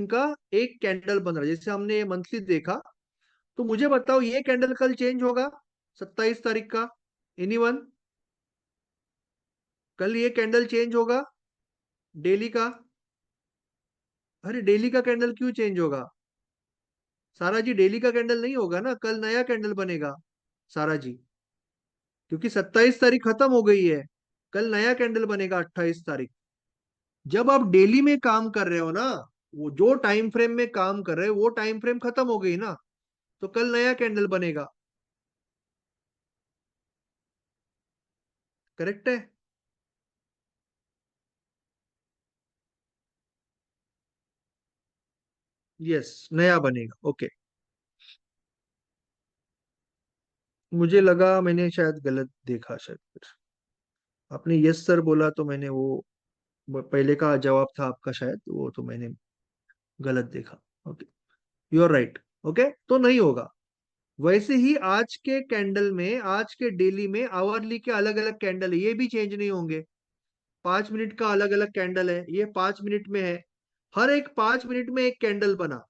का एक कैंडल बन रहा है। जैसे हमने ये मंथली देखा, तो मुझे बताओ ये कैंडल कल चेंज होगा 27 तारीख का? एनीवन? कल ये कैंडल चेंज होगा डेली का? अरे डेली का कैंडल क्यों चेंज होगा? सारा जी डेली का कैंडल नहीं होगा ना, कल नया कैंडल बनेगा सारा जी, क्योंकि 27 तारीख खत्म हो गई है। कल नया कैंडल बनेगा 28 तारीख। जब आप डेली में काम कर रहे हो ना, वो जो टाइम फ्रेम में काम कर रहे हो वो टाइम फ्रेम खत्म हो गई ना, तो कल नया कैंडल बनेगा। करेक्ट है? यस, नया बनेगा। ओके। मुझे लगा मैंने शायद गलत देखा, शायद फिर आपने यस सर बोला तो मैंने वो पहले का जवाब था आपका, शायद वो तो मैंने गलत देखा। Okay, you are right. Okay, तो नहीं होगा। वैसे ही आज के कैंडल में, आज के डेली में आवरली के अलग अलग कैंडल है, ये भी चेंज नहीं होंगे। 5 मिनट का अलग अलग कैंडल है, ये 5 मिनट में है। हर एक 5 मिनट में एक कैंडल बना।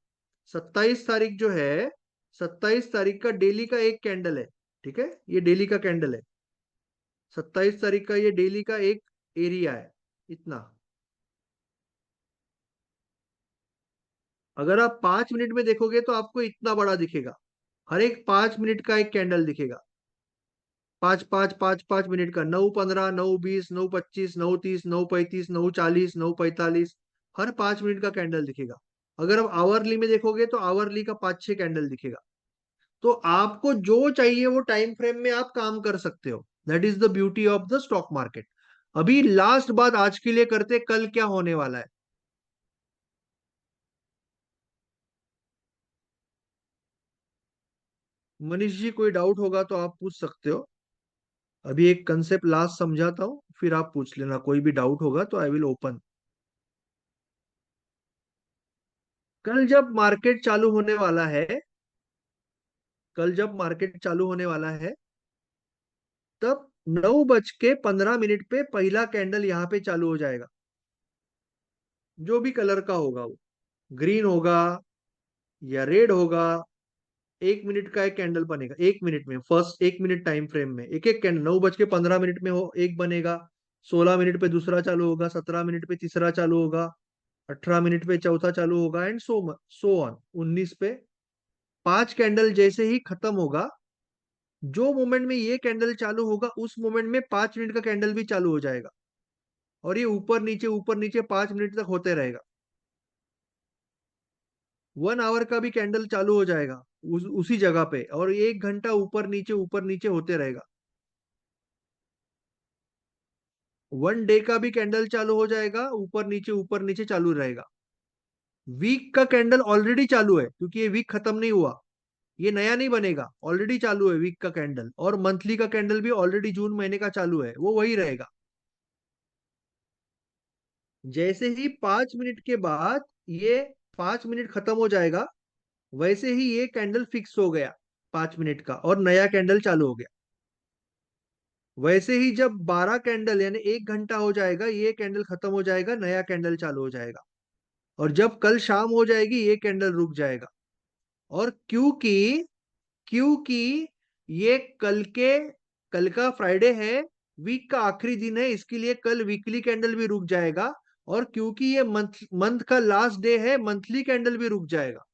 27 तारीख जो है, 27 तारीख का डेली का एक कैंडल है। ठीक है, ये डेली का कैंडल है। 27 तारीख का ये डेली का एक एरिया है, इतना। अगर आप 5 मिनट में देखोगे तो आपको इतना बड़ा दिखेगा। हर एक 5 मिनट का एक कैंडल दिखेगा। 5 5 5 5 मिनट का, 9 15, 9 20, 9 25, 9 30, 9 35, 9 40, 9 45, हर 5 मिनट का कैंडल दिखेगा। अगर आप आवरली में देखोगे तो आवरली का 5 6 कैंडल दिखेगा। तो आपको जो चाहिए वो टाइम फ्रेम में आप काम कर सकते हो। That is the beauty of the stock market. अभी लास्ट बात आज के लिए करते, कल क्या होने वाला है। मनीष जी कोई डाउट होगा तो आप पूछ सकते हो। अभी एक कंसेप्ट लास्ट समझाता हूँ, फिर आप पूछ लेना, कोई भी डाउट होगा तो आई विल ओपन। कल जब मार्केट चालू होने वाला है, कल जब मार्केट चालू होने वाला है, तब 9:15 पे पहला कैंडल यहाँ पे चालू हो जाएगा। जो भी कलर का होगा वो, ग्रीन होगा या रेड होगा। 1 मिनट का एक कैंडल बनेगा, 1 मिनट में, फर्स्ट 1 मिनट टाइम फ्रेम में एक एक कैंडल। 9:15 में हो एक बनेगा, 16 मिनट पे दूसरा चालू होगा, 17 मिनट पे तीसरा चालू होगा, 18 मिनट पे चौथा चालू होगा, एंड सो ऑन। 19 पे 5 कैंडल जैसे ही खत्म होगा, जो मोमेंट में ये कैंडल चालू होगा उस मोमेंट में 5 मिनट का कैंडल भी चालू हो जाएगा, और ये ऊपर नीचे 5 मिनट तक होते रहेगा। 1 आवर का भी कैंडल चालू हो जाएगा उसी जगह पे, और 1 घंटा ऊपर नीचे होते रहेगा। 1 डे का भी कैंडल चालू हो जाएगा, ऊपर नीचे चालू रहेगा। वीक का कैंडल ऑलरेडी चालू है, क्योंकि ये वीक खत्म नहीं हुआ, ये नया नहीं बनेगा, ऑलरेडी चालू है वीक का कैंडल। और मंथली का कैंडल भी ऑलरेडी जून महीने का चालू है, वो वही रहेगा। जैसे ही 5 मिनट के बाद ये 5 मिनट खत्म हो जाएगा, वैसे ही ये कैंडल फिक्स हो गया 5 मिनट का, और नया कैंडल चालू हो गया। वैसे ही जब 12 कैंडल यानी 1 घंटा हो जाएगा, ये कैंडल खत्म हो जाएगा, नया कैंडल चालू हो जाएगा। और जब कल शाम हो जाएगी, ये कैंडल रुक जाएगा। और क्योंकि क्योंकि ये कल का फ्राइडे है, वीक का आखिरी दिन है, इसके लिए कल वीकली कैंडल भी रुक जाएगा। और क्योंकि ये मंथ मंथ का लास्ट डे है, मंथली कैंडल भी रुक जाएगा।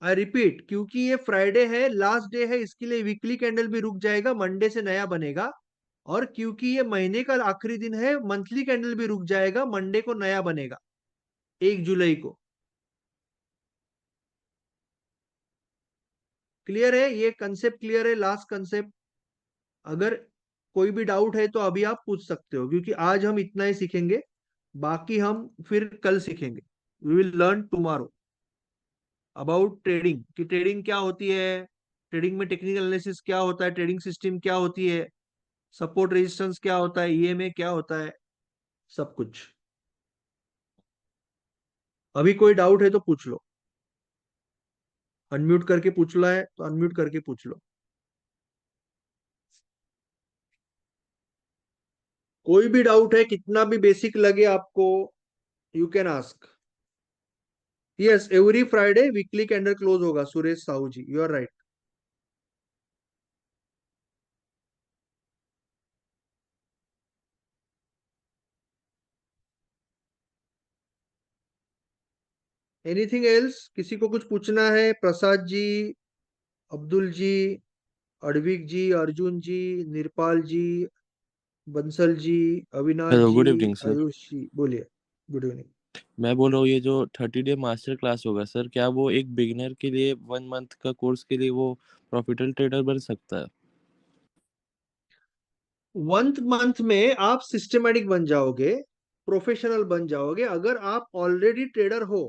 आई रिपीट, क्योंकि ये फ्राइडे है, लास्ट डे है, इसके लिए वीकली कैंडल भी रुक जाएगा, मंडे से नया बनेगा। और क्योंकि ये महीने का आखिरी दिन है, मंथली कैंडल भी रुक जाएगा, मंडे को नया बनेगा, 1 जुलाई को। क्लियर है? ये कंसेप्ट क्लियर है, लास्ट कंसेप्ट? अगर कोई भी डाउट है तो अभी आप पूछ सकते हो, क्योंकि आज हम इतना ही सीखेंगे, बाकी हम फिर कल सीखेंगे। We will learn tomorrow about trading, कि ट्रेडिंग क्या होती है, ट्रेडिंग में टेक्निकल एनालिसिस क्या होता है, ट्रेडिंग सिस्टम क्या होती है, सपोर्ट रेजिस्टेंस क्या होता है, ईएमए क्या होता है, सब कुछ। अभी कोई डाउट है तो पूछ लो, अनम्यूट करके पूछना है तो अनम्यूट करके पूछ लो। कोई भी डाउट है, कितना भी बेसिक लगे आपको, you can ask. Yes, every Friday weekly candle close होगा, Suresh Sahu ji, you are right. Anything else? किसी को कुछ पूछना है? Prasad ji, Abdul ji, Advik ji, Arjun ji, Nirpal ji, Bansal ji, Avinash hello, ji, good evening sir. Ayush ji, बोलिए। Good evening. मैं बोल रहा हूँ ये जो 30 डे मास्टर क्लास होगा सर, क्या वो एक बिगिनर के लिए 1 मंथ का कोर्स के लिए वो प्रॉफिटेबल ट्रेडर बन सकता है? 1 मंथ में आप सिस्टमेटिक बन जाओगे, प्रोफेशनल बन जाओगे। अगर आप ऑलरेडी ट्रेडर हो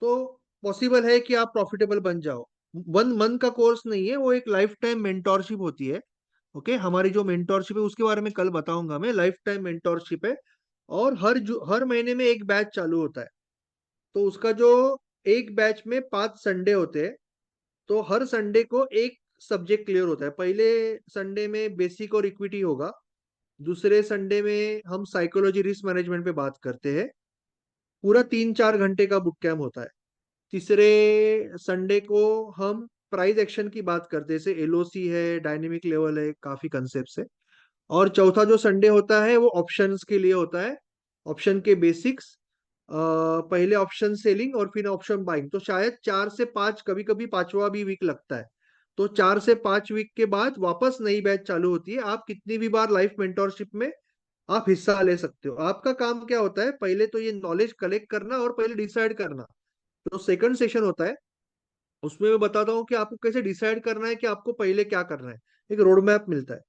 तो पॉसिबल है कि आप प्रॉफिटेबल बन जाओ। 1 मंथ का कोर्स नहीं है वो, एक लाइफ टाइम मेंटोरशिप होती है। ओके, हमारी जो मेंटोरशिप है उसके बारे में कल बताऊंगा मैं। लाइफ टाइम मेंटोरशिप है, और हर महीने में एक बैच चालू होता है। तो उसका जो एक बैच में 5 संडे होते हैं, तो हर संडे को एक सब्जेक्ट क्लियर होता है। पहले संडे में बेसिक और इक्विटी होगा, दूसरे संडे में हम साइकोलॉजी रिस्क मैनेजमेंट पे बात करते हैं। पूरा 3-4 घंटे का बुक कैम्प होता है। तीसरे संडे को हम प्राइस एक्शन की बात करते हैं, जैसे एलओसी है, डायनेमिक लेवल है, काफी कंसेप्ट है। और चौथा जो संडे होता है वो ऑप्शंस के लिए होता है, ऑप्शन के बेसिक्स। पहले ऑप्शन सेलिंग और फिर ऑप्शन बाइंग। तो शायद 4 से 5, कभी कभी पांचवा भी वीक लगता है। तो 4 से 5 वीक के बाद वापस नई बैच चालू होती है। आप कितनी भी बार लाइफ मेंटोरशिप में आप हिस्सा ले सकते हो। आपका काम क्या होता है, पहले तो ये नॉलेज कलेक्ट करना और पहले डिसाइड करना। जो सेकंड सेशन होता है उसमें मैं बताता हूँ कि आपको कैसे डिसाइड करना है कि आपको पहले क्या करना है। एक रोड मैप मिलता है।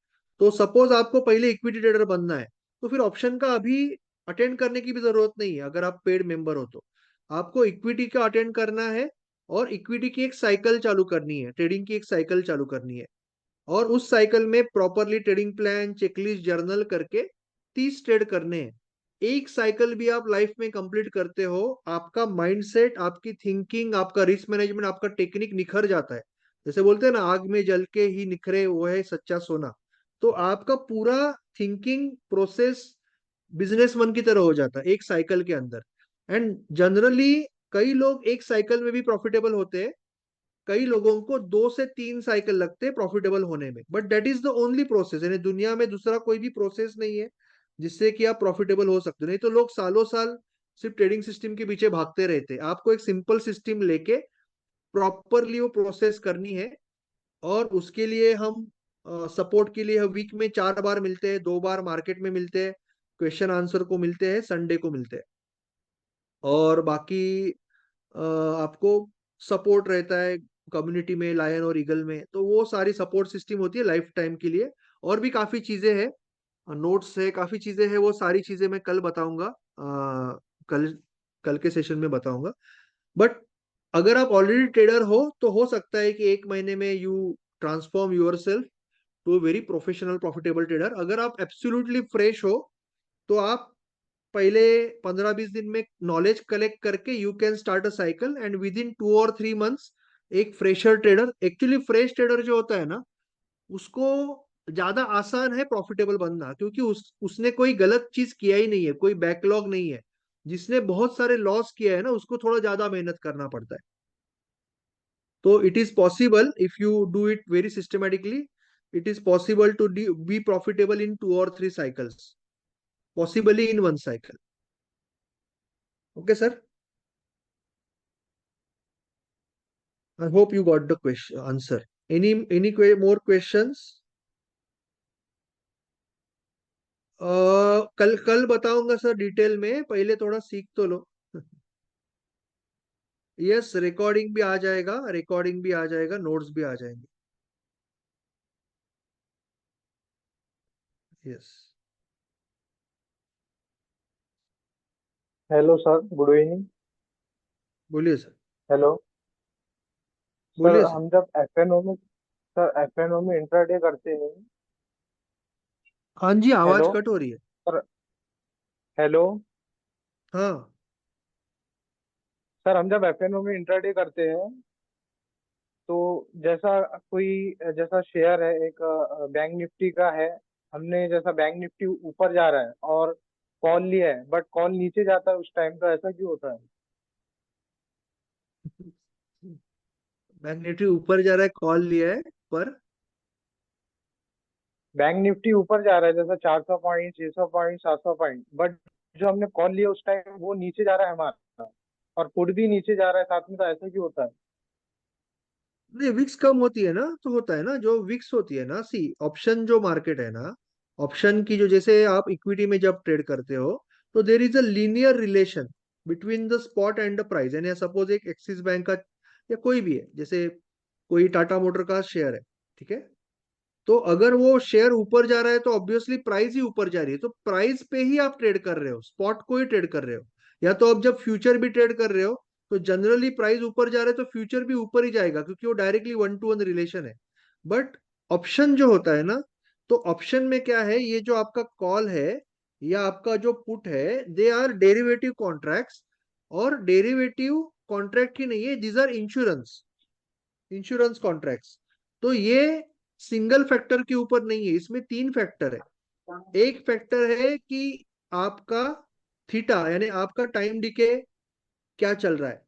तो सपोज आपको पहले इक्विटी ट्रेडर बनना है, तो फिर ऑप्शन का अभी अटेंड करने की भी जरूरत नहीं है। अगर आप पेड मेंबर हो तो आपको इक्विटी का अटेंड करना है, और इक्विटी की एक साइकिल चालू करनी है, ट्रेडिंग की एक साइकिल चालू करनी है। और उस साइकिल में properly trading plan, checklist, journal करके 30 ट्रेड करने हैं। एक साइकिल भी आप लाइफ में कंप्लीट करते हो, आपका माइंडसेट, आपकी थिंकिंग, आपका रिस्क मैनेजमेंट, आपका टेक्निक निखर जाता है। जैसे बोलते हैं ना, आग में जल के ही निखरे वो है सच्चा सोना। तो आपका पूरा थिंकिंग प्रोसेस बिजनेसमैन की तरह हो जाता है एक साइकिल के अंदर। एंड जनरली कई लोग एक साइकिल में भी प्रॉफिटेबल होते हैं, कई लोगों को 2 से 3 साइकिल लगते हैं प्रॉफिटेबल होने में, but that is the only process, यानी दुनिया में दूसरा कोई भी प्रोसेस नहीं है जिससे कि आप प्रॉफिटेबल हो सकते हो। नहीं तो लोग सालों साल सिर्फ ट्रेडिंग सिस्टम के पीछे भागते रहते हैं। आपको एक सिंपल सिस्टम लेके प्रॉपरली वो प्रोसेस करनी है, और उसके लिए हम सपोर्ट के लिए वीक में 4 बार मिलते हैं, 2 बार मार्केट में मिलते हैं, क्वेश्चन आंसर को मिलते हैं, संडे को मिलते हैं। और बाकी आपको सपोर्ट रहता है कम्युनिटी में, लायन और ईगल में, तो वो सारी सपोर्ट सिस्टम होती है लाइफ टाइम के लिए। और भी काफी चीजें हैं, नोट्स है, काफी चीजें हैं, वो सारी चीजें मैं कल बताऊंगा, कल कल के सेशन में बताऊंगा। बट अगर आप ऑलरेडी ट्रेडर हो सकता है कि 1 महीने में you transform yourself to very professional profitable trader. अगर आप एब्सोल्युटली फ्रेश हो तो आप पहले 15-20 दिन में नॉलेज कलेक्ट करके you can start a cycle, and with in 2 और 3 मंथ्स एक fresher trader, actually fresh trader जो होता है ना, उसको ज्यादा आसान है प्रॉफिटेबल बनना, क्योंकि उसने कोई गलत चीज किया ही नहीं है, कोई बैकलॉग नहीं है। जिसने बहुत सारे लॉस किया है ना, उसको थोड़ा ज्यादा मेहनत करना पड़ता है। तो it is possible if you do it very systematically, it is possible to be profitable in 2 और 3 cycles, possibly in 1 cycle. Okay sir, I hope you got the question answer. More questions? कल कल बताऊंगा sir detail में, पहले थोड़ा सीख तो लो। Yes, recording भी आ जाएगा, रिकॉर्डिंग भी आ जाएगा, नोट्स भी आ जाएंगे। Yes, hello sir, good evening. बोलिए सर। हेलो सर, बोलिए सर। हम जब एफएनओ में इंट्राडे करते हैं। हाँ जी, आवाज हेलो कट हो रही है। सर। हेलो हाँ। सर, हम जब एफएनओ में इंट्राडे करते हैं तो जैसा जैसा शेयर है, एक बैंक निफ्टी का है। हमने जैसा बैंक निफ्टी ऊपर जा रहा है और कॉल लिया है, बट कॉल नीचे जाता है उस टाइम, तो ऐसा क्यों होता है? मैग्नेटिक ऊपर जा रहा है, कॉल लिया है, पर बैंक निफ्टी ऊपर जा रहा है जैसा 400 पॉइंट, 600 पॉइंट, 700 पॉइंट, बट जो हमने कॉल लिया उस टाइम वो नीचे जा रहा है हमारा, और पुट भी नीचे जा रहा है साथ में, तो ऐसा क्यों होता है? नहीं, विक्स कम होती है ना, तो होता है ना, जो विक्स होती है ना, सी ऑप्शन जो मार्केट है ना, ऑप्शन की जो, जैसे आप इक्विटी में जब ट्रेड करते हो, तो there is a linear relation between the spot and the price. यानी सपोज एक एक्सिस बैंक का या कोई भी है, जैसे कोई टाटा मोटर का शेयर है, ठीक है, तो अगर वो शेयर ऊपर जा रहा है तो ऑब्वियसली प्राइस ही ऊपर जा रही है, तो प्राइस पे ही आप ट्रेड कर रहे हो, स्पॉट को ही ट्रेड कर रहे हो। या तो आप जब फ्यूचर भी ट्रेड कर रहे हो, तो जनरली प्राइस ऊपर जा रहा है तो फ्यूचर भी ऊपर ही जाएगा, क्योंकि वो डायरेक्टली 1-to-1 रिलेशन है। बट ऑप्शन जो होता है ना, तो ऑप्शन में क्या है, ये जो आपका कॉल है या आपका जो पुट है, दे आर डेरिवेटिव कॉन्ट्रैक्ट्स। और डेरिवेटिव कॉन्ट्रैक्ट ही नहीं है, these are insurance, insurance contracts. तो ये सिंगल फैक्टर के ऊपर नहीं है, इसमें 3 फैक्टर है। एक फैक्टर है कि आपका थीटा, यानी आपका टाइम डिके क्या चल रहा है।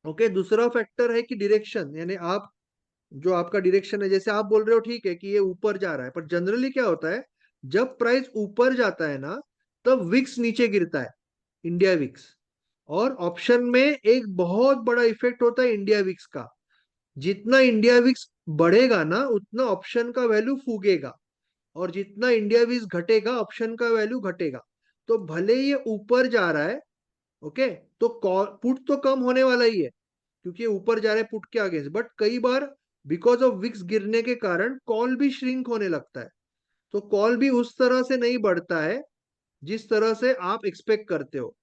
ओके, दूसरा फैक्टर है कि डायरेक्शन, यानी आप जो आपका डायरेक्शन है, जैसे आप बोल रहे हो ठीक है कि ये ऊपर जा रहा है, पर जनरली क्या होता है, जब प्राइस ऊपर जाता है ना, तब विक्स नीचे गिरता है, इंडिया विक्स। और ऑप्शन में एक बहुत बड़ा इफेक्ट होता है इंडिया विक्स का। जितना इंडिया विक्स बढ़ेगा ना, उतना ऑप्शन का वैल्यू फूगेगा, और जितना इंडिया विक्स घटेगा, ऑप्शन का वैल्यू घटेगा। तो भले ये ऊपर जा रहा है, ओके, तो पुट तो कम होने वाला ही है, क्योंकि ये ऊपर जा रहा है पुट के अगेंस्ट, बट कई बार बिकॉज ऑफ विक्स गिरने के कारण कॉल भी श्रिंक होने लगता है। तो कॉल भी उस तरह से नहीं बढ़ता है जिस तरह से आप एक्सपेक्ट करते हो।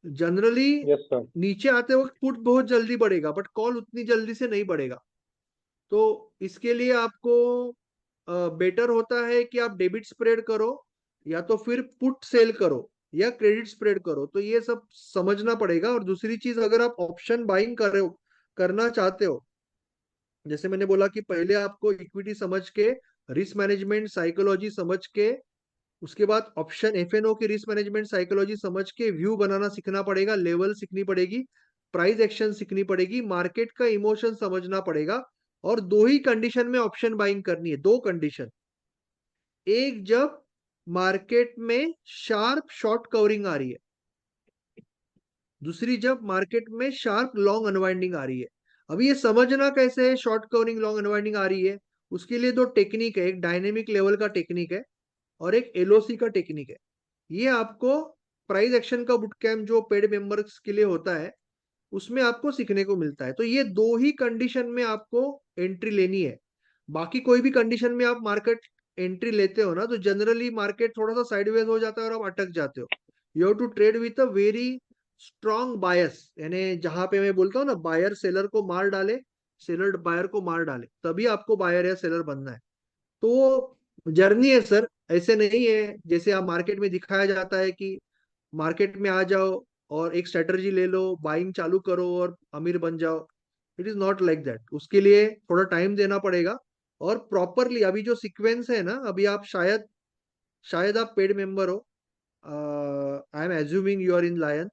Generally yes sir. नीचे आते वक्त पुट बहुत जल्दी बढ़ेगा, बट कॉल उतनी जल्दी से नहीं बढ़ेगा। तो इसके लिए आपको बेटर होता है कि आप डेबिट स्प्रेड करो, या तो फिर पुट सेल करो, या क्रेडिट स्प्रेड करो। तो ये सब समझना पड़ेगा। और दूसरी चीज, अगर आप ऑप्शन बाइंग कर रहे हो, करना चाहते हो, जैसे मैंने बोला कि पहले आपको इक्विटी समझ के, रिस्क मैनेजमेंट साइकोलॉजी समझ के, उसके बाद ऑप्शन एफएनओ की रिस्क मैनेजमेंट साइकोलॉजी समझ के व्यू बनाना सीखना पड़ेगा, लेवल सीखनी पड़ेगी, प्राइस एक्शन सीखनी पड़ेगी, मार्केट का इमोशन समझना पड़ेगा, और दो ही कंडीशन में ऑप्शन बाइंग करनी है, दो कंडीशन। एक, जब मार्केट में शार्प शॉर्ट कवरिंग आ रही है, दूसरी जब मार्केट में शार्प लॉन्ग अनवाइंडिंग आ रही है। अभी ये समझना कैसे है शॉर्ट कवरिंग लॉन्ग अनवाइंडिंग आ रही है, उसके लिए दो टेक्निक है, एक डायनेमिक लेवल का टेक्निक है और एक एलओसी का टेक्निक है। ये आपको प्राइस एक्शन का बुट कैम्प जो पेड मेंबर्स के लिए होता है उसमें आपको सीखने को मिलता है। तो ये दो ही कंडीशन में आपको एंट्री लेनी है। बाकी कोई भी कंडीशन में आप मार्केट एंट्री लेते हो ना, तो जनरली मार्केट थोड़ा सा साइडवेज हो जाता है और आप अटक जाते हो। You have to trade with a very strong bias, यानी जहां पे मैं बोलता हूँ ना, बायर सेलर को मार डाले, सेलर बायर को मार डाले, तभी आपको बायर या सेलर बनना है। तो जर्नी है सर, ऐसे नहीं है जैसे आप मार्केट में दिखाया जाता है कि मार्केट में आ जाओ और एक स्ट्रेटजी ले लो, बाइंग चालू करो और अमीर बन जाओ। It is not like that, उसके लिए थोड़ा टाइम देना पड़ेगा। और प्रॉपरली अभी जो सीक्वेंस है ना, अभी आप शायद शायद आप पेड मेंबर हो, I am assuming you are in lion.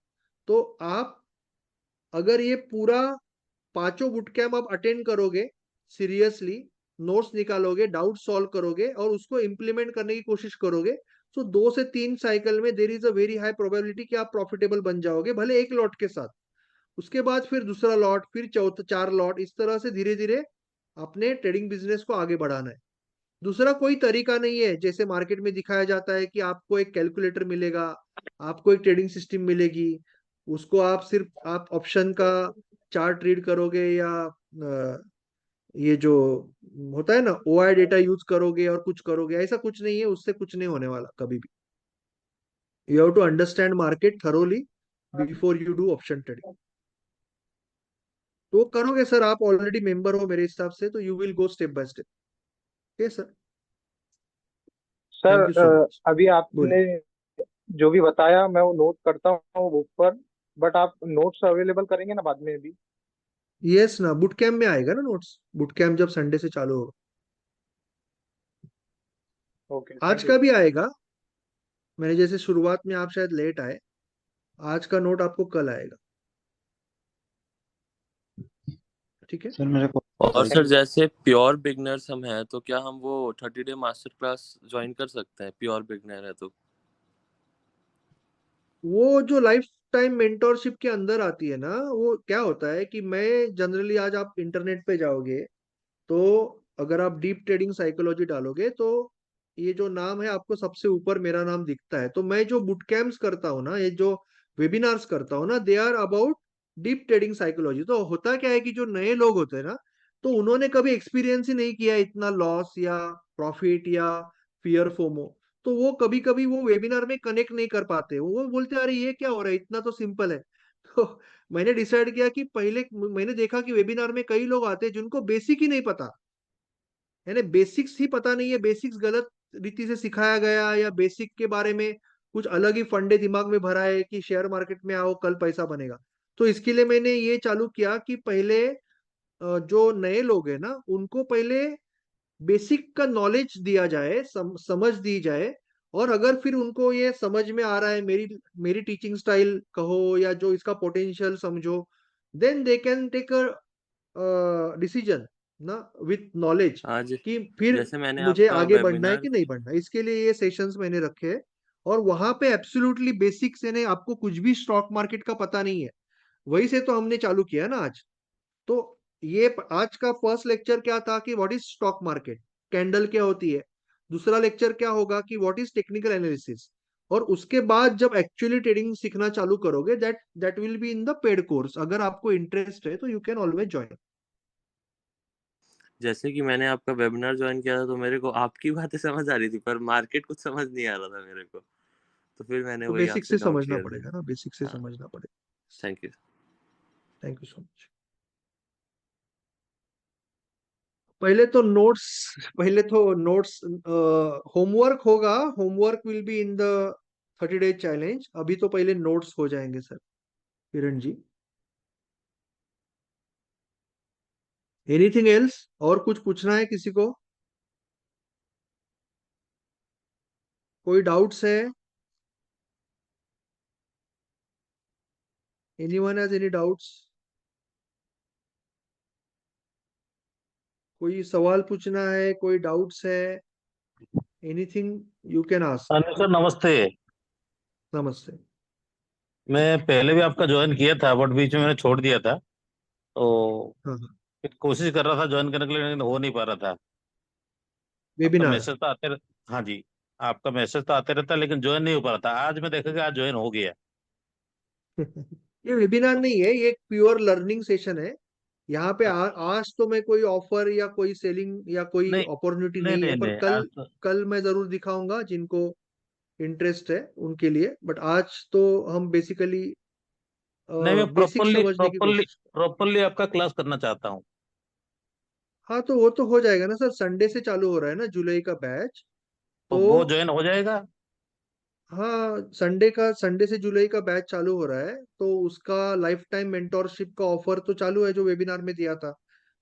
तो आप अगर ये पूरा पांचों बुट कैम्प आप अटेंड करोगे सीरियसली, नोट्स निकालोगे, डाउट सॉल्व करोगे और उसको इम्प्लीमेंट करने की कोशिश करोगे, तो 2 से 3 साइकिल में there is a very high probability कि आप प्रॉफिटेबल बन जाओगे, भले एक लॉट के साथ। उसके बाद फिर दूसरा लॉट, फिर चौथा, 4 लॉट, इस तरह से धीरे धीरे अपने ट्रेडिंग बिजनेस को आगे बढ़ाना है। दूसरा कोई तरीका नहीं है जैसे मार्केट में दिखाया जाता है कि आपको एक कैलकुलेटर मिलेगा, आपको एक ट्रेडिंग सिस्टम मिलेगी, उसको आप सिर्फ आप ऑप्शन का चार्ट रीड करोगे या ये जो होता है ना ओआई डेटा यूज करोगे और कुछ करोगे, ऐसा कुछ नहीं है, उससे कुछ नहीं होने वाला कभी भी। You have to understand market thoroughly before you do option trading. तो करोगे सर, आप ऑलरेडी मेंबर हो मेरे हिसाब से, तो you will go step by step. Okay sir, sir thank you so much. अभी बोलिए। आपने जो भी बताया मैं वो नोट करता हूँ बुक पर, बट आप नोट्स अवेलेबल करेंगे ना बाद में भी? यस ना, बुट कैम्प में आएगा ना नोट्स, बुट कैम्प जब संडे से चालू होगा। ओके, आज थैंक यू। का भी आएगा, मैंने जैसे शुरुआत में आप शायद लेट आए, आज का नोट आपको कल आएगा। ठीक है। सर मेरे को और थैंक सर यू। जैसे प्योर बिगनर्स हम हैं तो क्या हम वो 30 डे मास्टर क्लास ज्वाइन कर सकते हैं, प्योर बिगनर है तो? वो जो लाइफ टाइम मेंटोरशिप के अंदर आती है ना, वो क्या होता है कि मैं जनरली, आज आप इंटरनेट पे जाओगे तो अगर आप डीप ट्रेडिंग साइकोलॉजी डालोगे तो ये जो नाम है आपको सबसे ऊपर मेरा नाम दिखता है। तो मैं जो बुट कैंप्स करता हूँ ना, ये जो वेबिनार्स करता हूँ ना, they are about deep trading psychology. तो होता क्या है कि जो नए लोग होते हैं ना, तो उन्होंने कभी एक्सपीरियंस ही नहीं किया इतना लॉस या प्रॉफिट या फियर फोमो, तो वो कभी कभी वो वेबिनार में कनेक्ट नहीं कर पाते, वो बोलते हैं अरे ये क्या हो रहा है, इतना तो सिंपल है। तो मैंने डिसाइड किया कि पहले मैंने देखा कि वेबिनार में कई लोग आते हैं जिनको बेसिक ही नहीं पता, यानी बेसिक्स ही पता नहीं है, बेसिक्स गलत रीति से सिखाया गया, या बेसिक के बारे में कुछ अलग ही फंडे दिमाग में भरा है कि शेयर मार्केट में आओ कल पैसा बनेगा। तो इसके लिए मैंने ये चालू किया कि पहले जो नए लोग हैं ना, उनको पहले बेसिक का नॉलेज दिया जाए, समझ दी जाए। और अगर फिर उनको ये समझ में आ रहा है, मेरी मेरी टीचिंग स्टाइल कहो या जो इसका पोटेंशियल समझो, then they can take a decision ना, विथ नॉलेज, आज कि फिर जैसे मैंने मुझे आपका आगे बढ़ना है वेबिनार, कि नहीं बढ़ना है। इसके लिए ये सेशंस मैंने रखे हैं, और वहां पे एब्सोल्युटली बेसिक्स, यानी आपको कुछ भी स्टॉक मार्केट का पता नहीं है, वही से तो हमने चालू किया ना आज। तो ये आज का फर्स्ट लेक्चर क्या था कि what is stock market, candle क्या होती है। दूसरा लेक्चर क्या होगा कि व्हाट इज टेक्निकल एनालिसिस। और उसके बाद जब एक्चुअली ट्रेडिंग सीखना चालू करोगे, that that will be in the paid course. अगर आपको इंटरेस्ट है तो यू कैन ऑलवेज ज्वाइन। जैसे कि मैंने आपका वेबिनार ज्वाइन किया था तो मेरे को आपकी बातें समझ आ रही थी पर मार्केट कुछ समझ नहीं आ रहा था मेरे को, तो फिर मैंने तो वही बेसिक आपसे से डाउट समझना क्लियर पड़ेगा किया। ना, बेसिक से हाँ, समझना पड़ेगा। Thank you. Thank you so much. पहले तो नोट्स होमवर्क होगा, homework will be in the 30 day challenge. अभी तो पहले नोट्स हो जाएंगे sir, Kiran ji. Anything else, और कुछ पूछना है किसी को? कोई डाउट्स है? Anyone has any doubts? कोई सवाल पूछना है, कोई डाउट्स है, anything you can ask. Anil sir नमस्ते। नमस्ते। मैं पहले भी आपका ज्वाइन किया था बट बीच में मैंने छोड़ दिया था, तो हाँ हाँ। फिर कोशिश कर रहा था ज्वाइन करने के लिए लेकिन हो नहीं पा रहा था। आपका वेबिनार। मैसेज तो आते हाँ जी, आपका मैसेज तो आते रहता लेकिन ज्वाइन नहीं हो पा रहा था। आज मैं देखा कि आज ज्वाइन हो गया। ये वेबिनार नहीं है, ये एक प्योर लर्निंग सेशन है। यहाँ पे आज तो मैं कोई ऑफर या कोई सेलिंग या कोई नहीं अपॉर्चुनिटी नहीं नहीं है, नहीं पर नहीं, कल आज तो कल मैं जरूर दिखाऊंगा जिनको इंटरेस्ट है उनके लिए। बट आज तो हम बेसिकली नहीं, मैं बेसिक प्रॉपरली समझने की प्रॉपरली कोशिश। प्रॉपरली आपका क्लास करना चाहता हूँ। हाँ तो वो तो हो जाएगा ना सर, संडे से चालू हो रहा है ना जुलाई का बैच। तो तो वो ज्वाइन हो जाएगा। हाँ, संडे से जुलाई का बैच चालू हो रहा है, तो उसका लाइफ टाइम मेंटोरशिप का ऑफर तो चालू है, जो वेबिनार में दिया था।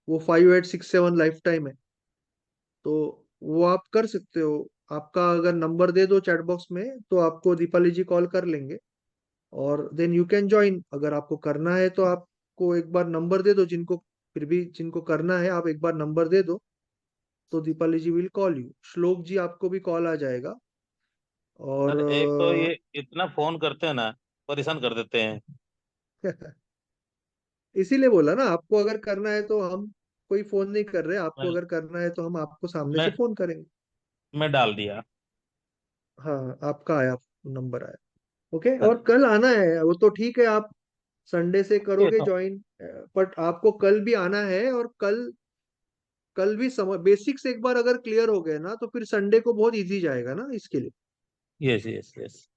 वो 5867 लाइफ टाइम है। तो वो आप कर सकते हो। आपका अगर नंबर दे दो चैट बॉक्स में, तो आपको दीपाली जी कॉल कर लेंगे, और देन यू कैन ज्वाइन। अगर आपको करना है तो आपको एक बार नंबर दे दो, जिनको फिर भी जिनको करना है आप एक बार नंबर दे दो, तो दीपाली जी विल कॉल यू। श्लोक जी आपको भी कॉल आ जाएगा। और सर एक तो ये इतना फोन करते हैं ना, परेशान कर देते हैं। इसीलिए बोला ना, आपको अगर करना है तो हम कोई फोन नहीं कर रहे, आपको मैं अगर करना है तो हम आपको सामने से मैं फोन करेंगे। मैं डाल दिया। हाँ, आपका आया, नंबर आया। ओके, हाँ और जी, कल आना है वो तो ठीक है, आप संडे से ये करोगे तो ज्वाइन। बट आपको कल भी आना है, और कल कल भी समझ बेसिक्स एक बार अगर क्लियर हो गए ना, तो फिर संडे को बहुत इजी जाएगा ना इसके लिए। Yes yes yes.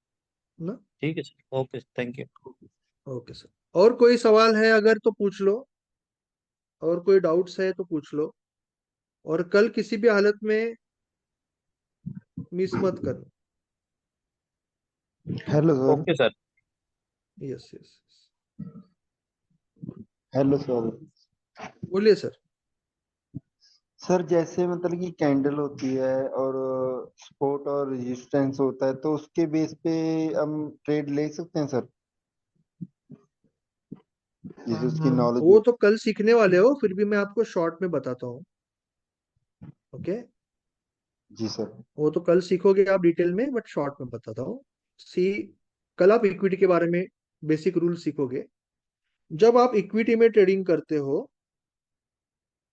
ना। ठीक है sir, okay thank you. Okay sir, और कोई सवाल है अगर तो पूछ लो, और कोई डाउट्स है तो पूछ लो, और कल किसी भी हालत में मिस मत करना। Hello sir. Okay sir. Yes yes. Hello sir. बोलिए सर। सर जैसे मतलब कि कैंडल होती है और सपोर्ट और रेजिस्टेंस होता है, तो उसके बेस पे हम ट्रेड ले सकते हैं सर, जिसे उसकी नॉलेज वो हो। तो कल सीखने वाले हो, फिर भी मैं आपको शॉर्ट में बताता हूँ। ओके। जी सर। वो तो कल सीखोगे आप डिटेल में, बट शॉर्ट में बताता हूँ। सी, कल आप इक्विटी के बारे में बेसिक रूल सीखोगे। जब आप इक्विटी में ट्रेडिंग करते हो,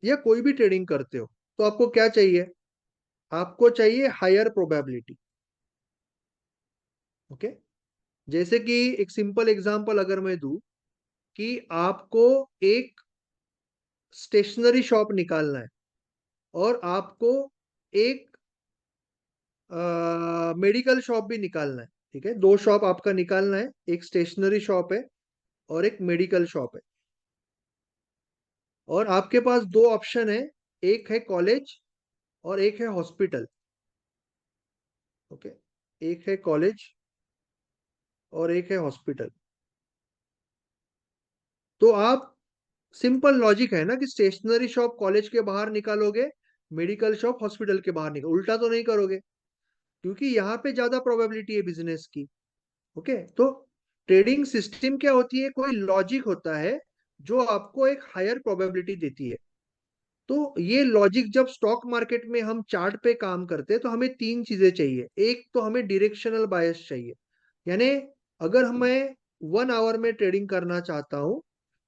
या कोई भी ट्रेडिंग करते हो, तो आपको क्या चाहिए? आपको चाहिए हायर प्रोबेबिलिटी। ओके। जैसे कि एक सिंपल एग्जांपल अगर मैं दूं, कि आपको एक स्टेशनरी शॉप निकालना है, और आपको एक मेडिकल शॉप भी निकालना है। ठीक है, दो शॉप आपका निकालना है, एक स्टेशनरी शॉप है और एक मेडिकल शॉप है। और आपके पास दो ऑप्शन है, एक है कॉलेज और एक है हॉस्पिटल। ओके, एक है कॉलेज और एक है हॉस्पिटल। तो आप, सिंपल लॉजिक है ना, कि स्टेशनरी शॉप कॉलेज के बाहर निकालोगे, मेडिकल शॉप हॉस्पिटल के बाहर निकाल, उल्टा तो नहीं करोगे, क्योंकि यहाँ पे ज्यादा प्रोबेबिलिटी है बिजनेस की। ओके, तो ट्रेडिंग सिस्टम क्या होती है? कोई लॉजिक होता है जो आपको एक हायर प्रोबेबिलिटी देती है। तो ये लॉजिक जब स्टॉक मार्केट में हम चार्ट पे काम करते हैं, तो हमें तीन चीजें चाहिए। एक तो हमें डायरेक्शनल बायस चाहिए, यानी अगर मैं 1 आवर में ट्रेडिंग करना चाहता हूं,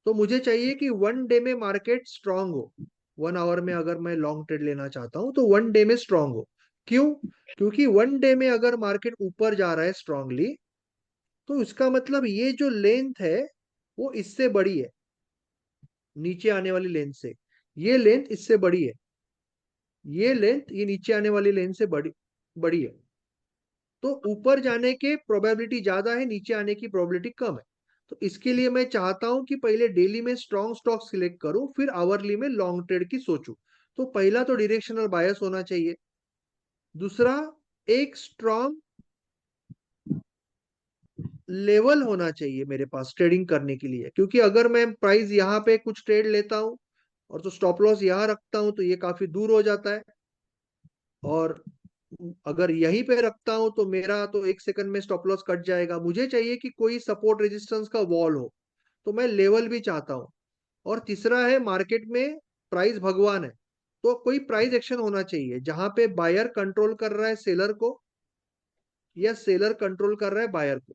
तो मुझे चाहिए कि 1 डे में मार्केट स्ट्रांग हो। 1 आवर में अगर मैं लॉन्ग ट्रेड लेना चाहता हूं, तो 1 डे में स्ट्रांग हो। क्यों? क्योंकि 1 डे में अगर मार्केट ऊपर जा रहा है स्ट्रांगली, तो इसका मतलब ये जो लेंथ है वो इससे बड़ी है, नीचे आने वाली लेंथ से। ये लेंथ इससे बड़ी है, ये लेंथ ये नीचे आने वाली लेंथ से बड़ी बड़ी है। तो ऊपर जाने के प्रोबेबिलिटी ज्यादा है, नीचे आने की प्रोबेबिलिटी कम है। तो इसके लिए मैं चाहता हूं कि पहले डेली में स्ट्रॉन्ग स्टॉक सिलेक्ट करूं, फिर आवरली में लॉन्ग ट्रेड की सोचूं। तो पहला तो डायरेक्शनल बायस होना चाहिए। दूसरा, एक स्ट्रॉन्ग लेवल होना चाहिए मेरे पास ट्रेडिंग करने के लिए, क्योंकि अगर मैं प्राइस यहाँ पे कुछ ट्रेड लेता हूँ और तो स्टॉप लॉस यहाँ रखता हूँ, तो ये काफी दूर हो जाता है। और अगर यहीं पे रखता हूं, तो मेरा तो 1 सेकंड में स्टॉप लॉस कट जाएगा। मुझे चाहिए कि कोई सपोर्ट रेजिस्टेंस का वॉल हो, तो मैं लेवल भी चाहता हूं। और तीसरा है, मार्केट में प्राइस भगवान है, तो कोई प्राइस एक्शन होना चाहिए जहां पे बायर कंट्रोल कर रहा है सेलर को या सेलर कंट्रोल कर रहा है बायर को,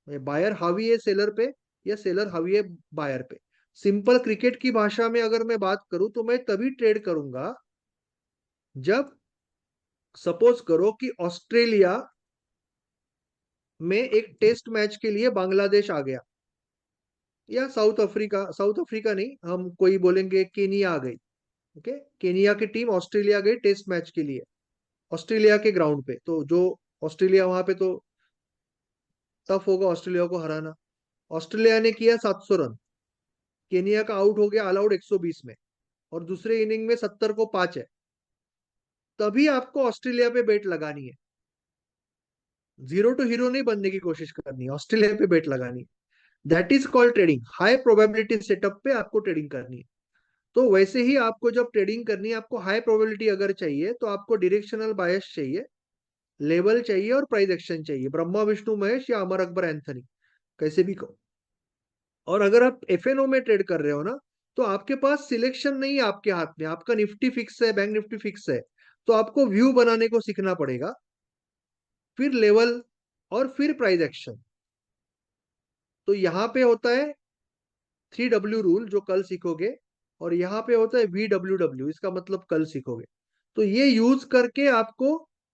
बायर हावी है सेलर पे या सेलर हावी है बायर पे। सिंपल क्रिकेट की भाषा में अगर मैं बात करूं तो मैं तभी ट्रेड करूंगा जब सपोज करो कि ऑस्ट्रेलिया में एक टेस्ट मैच के लिए बांग्लादेश आ गया, या साउथ अफ्रीका नहीं, हम कोई बोलेंगे केनिया आ गई। ओके, केनिया की टीम ऑस्ट्रेलिया गई टेस्ट मैच के लिए ऑस्ट्रेलिया के ग्राउंड पे, तो जो ऑस्ट्रेलिया वहां पे तो टफ होगा ऑस्ट्रेलिया को हराना। ऑस्ट्रेलिया ने किया 700 रन, केनिया का आउट हो गया अलाउड 120 में, और दूसरे इनिंग में 70 को 5 है, तभी आपको ऑस्ट्रेलिया पे बेट लगानी है। जीरो टू हीरो नहीं बनने की कोशिश करनी है, ऑस्ट्रेलिया पे बेट लगानी है। That is called trading. High probability setup पे आपको ट्रेडिंग करनी है। तो वैसे ही आपको जब ट्रेडिंग करनी है, आपको हाई प्रोबेबिलिटी अगर चाहिए तो आपको डायरेक्शनल बायस चाहिए, लेवल चाहिए और प्राइस एक्शन चाहिए, ब्रह्मा विष्णु महेश या अमर अकबर एंथनी, कैसे भी कहो। और अगर आप एफएनओ में ट्रेड कर रहे हो ना, तो आपके पास सिलेक्शन नहीं है आपके हाथ में, आपका निफ्टी फिक्स है, बैंक निफ्टी फिक्स है, तो आपको व्यू बनाने को सीखना पड़ेगा, फिर लेवल और फिर प्राइस एक्शन। तो यहाँ पे होता है 3W रूल जो कल सीखोगे, और यहाँ पे होता है VWW, इसका मतलब कल सीखोगे। तो ये यूज करके आपको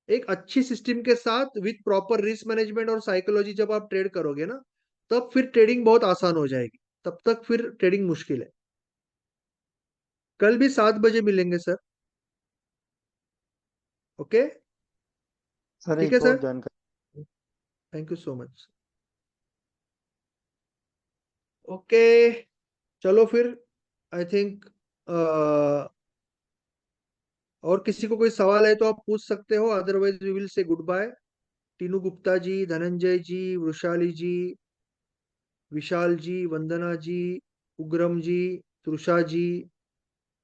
एक अच्छी सिस्टम के साथ विथ प्रॉपर रिस्क मैनेजमेंट और साइकोलॉजी जब आप ट्रेड करोगे ना, तब फिर ट्रेडिंग बहुत आसान हो जाएगी, तब तक फिर ट्रेडिंग मुश्किल है। कल भी 7 बजे मिलेंगे सर। ओके, सर ठीक है एक और सर, जानकारी। Thank you so much. Okay, चलो फिर, आई थिंक और किसी को कोई सवाल है तो आप पूछ सकते हो, otherwise we will say goodbye. Tinu Gupta ji, Dhananjay ji, Vrishali ji, Vishal ji, Vandana ji, Ugram ji, Trisha ji,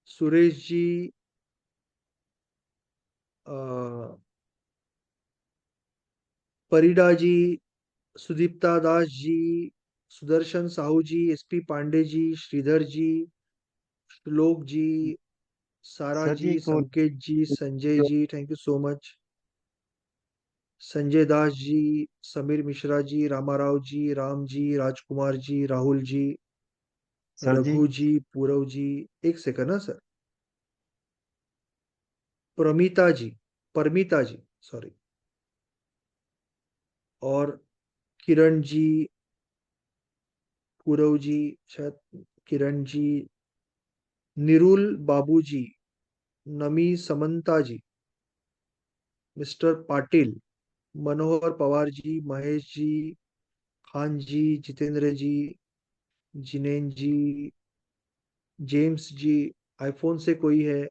Suresh ji, Parida ji, Sudipta Das ji, Sudarshan Sahu ji, SP Pandey ji, Sridhar ji, Shlok ji, सारा सर जी जी, एक और संकेत जी, संजय जो ji, thank you so much, Sanjay Das ji, Sameer Mishra ji, Ramarao ji, Ram ji, Rajkumar ji, Rahul ji, sir ji Raghu ji, Purav ji, एक सेकंड ना सर, प्रमिता जी, परमिता जी, सॉरी, और किरण जी, पूरव जी, शायद किरण जी, निरुल बाबू जी, नमी समंता जी, मिस्टर पाटिल, मनोहर पवार जी, महेश जी, खान जी, जितेंद्र जी, जिनेन जी, जेम्स जी, आईफोन से कोई है,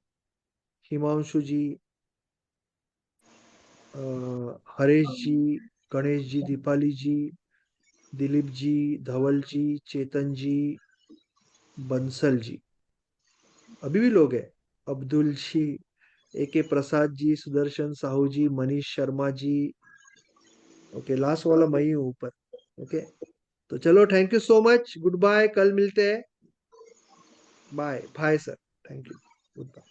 हिमांशु जी, हरेश जी, गणेश जी, दीपाली जी, दिलीप जी, धवल जी, चेतन जी, बंसल जी, अभी भी लोग हैं, Abdul ji, AK Prasad ji, Sudarshan Sahu ji, Manish Sharma ji. Okay, last वाला मैं ही हूँ ऊपर। ओके, तो चलो, thank you so much, good bye, कल मिलते हैं, bye bye sir, thank you, good bye.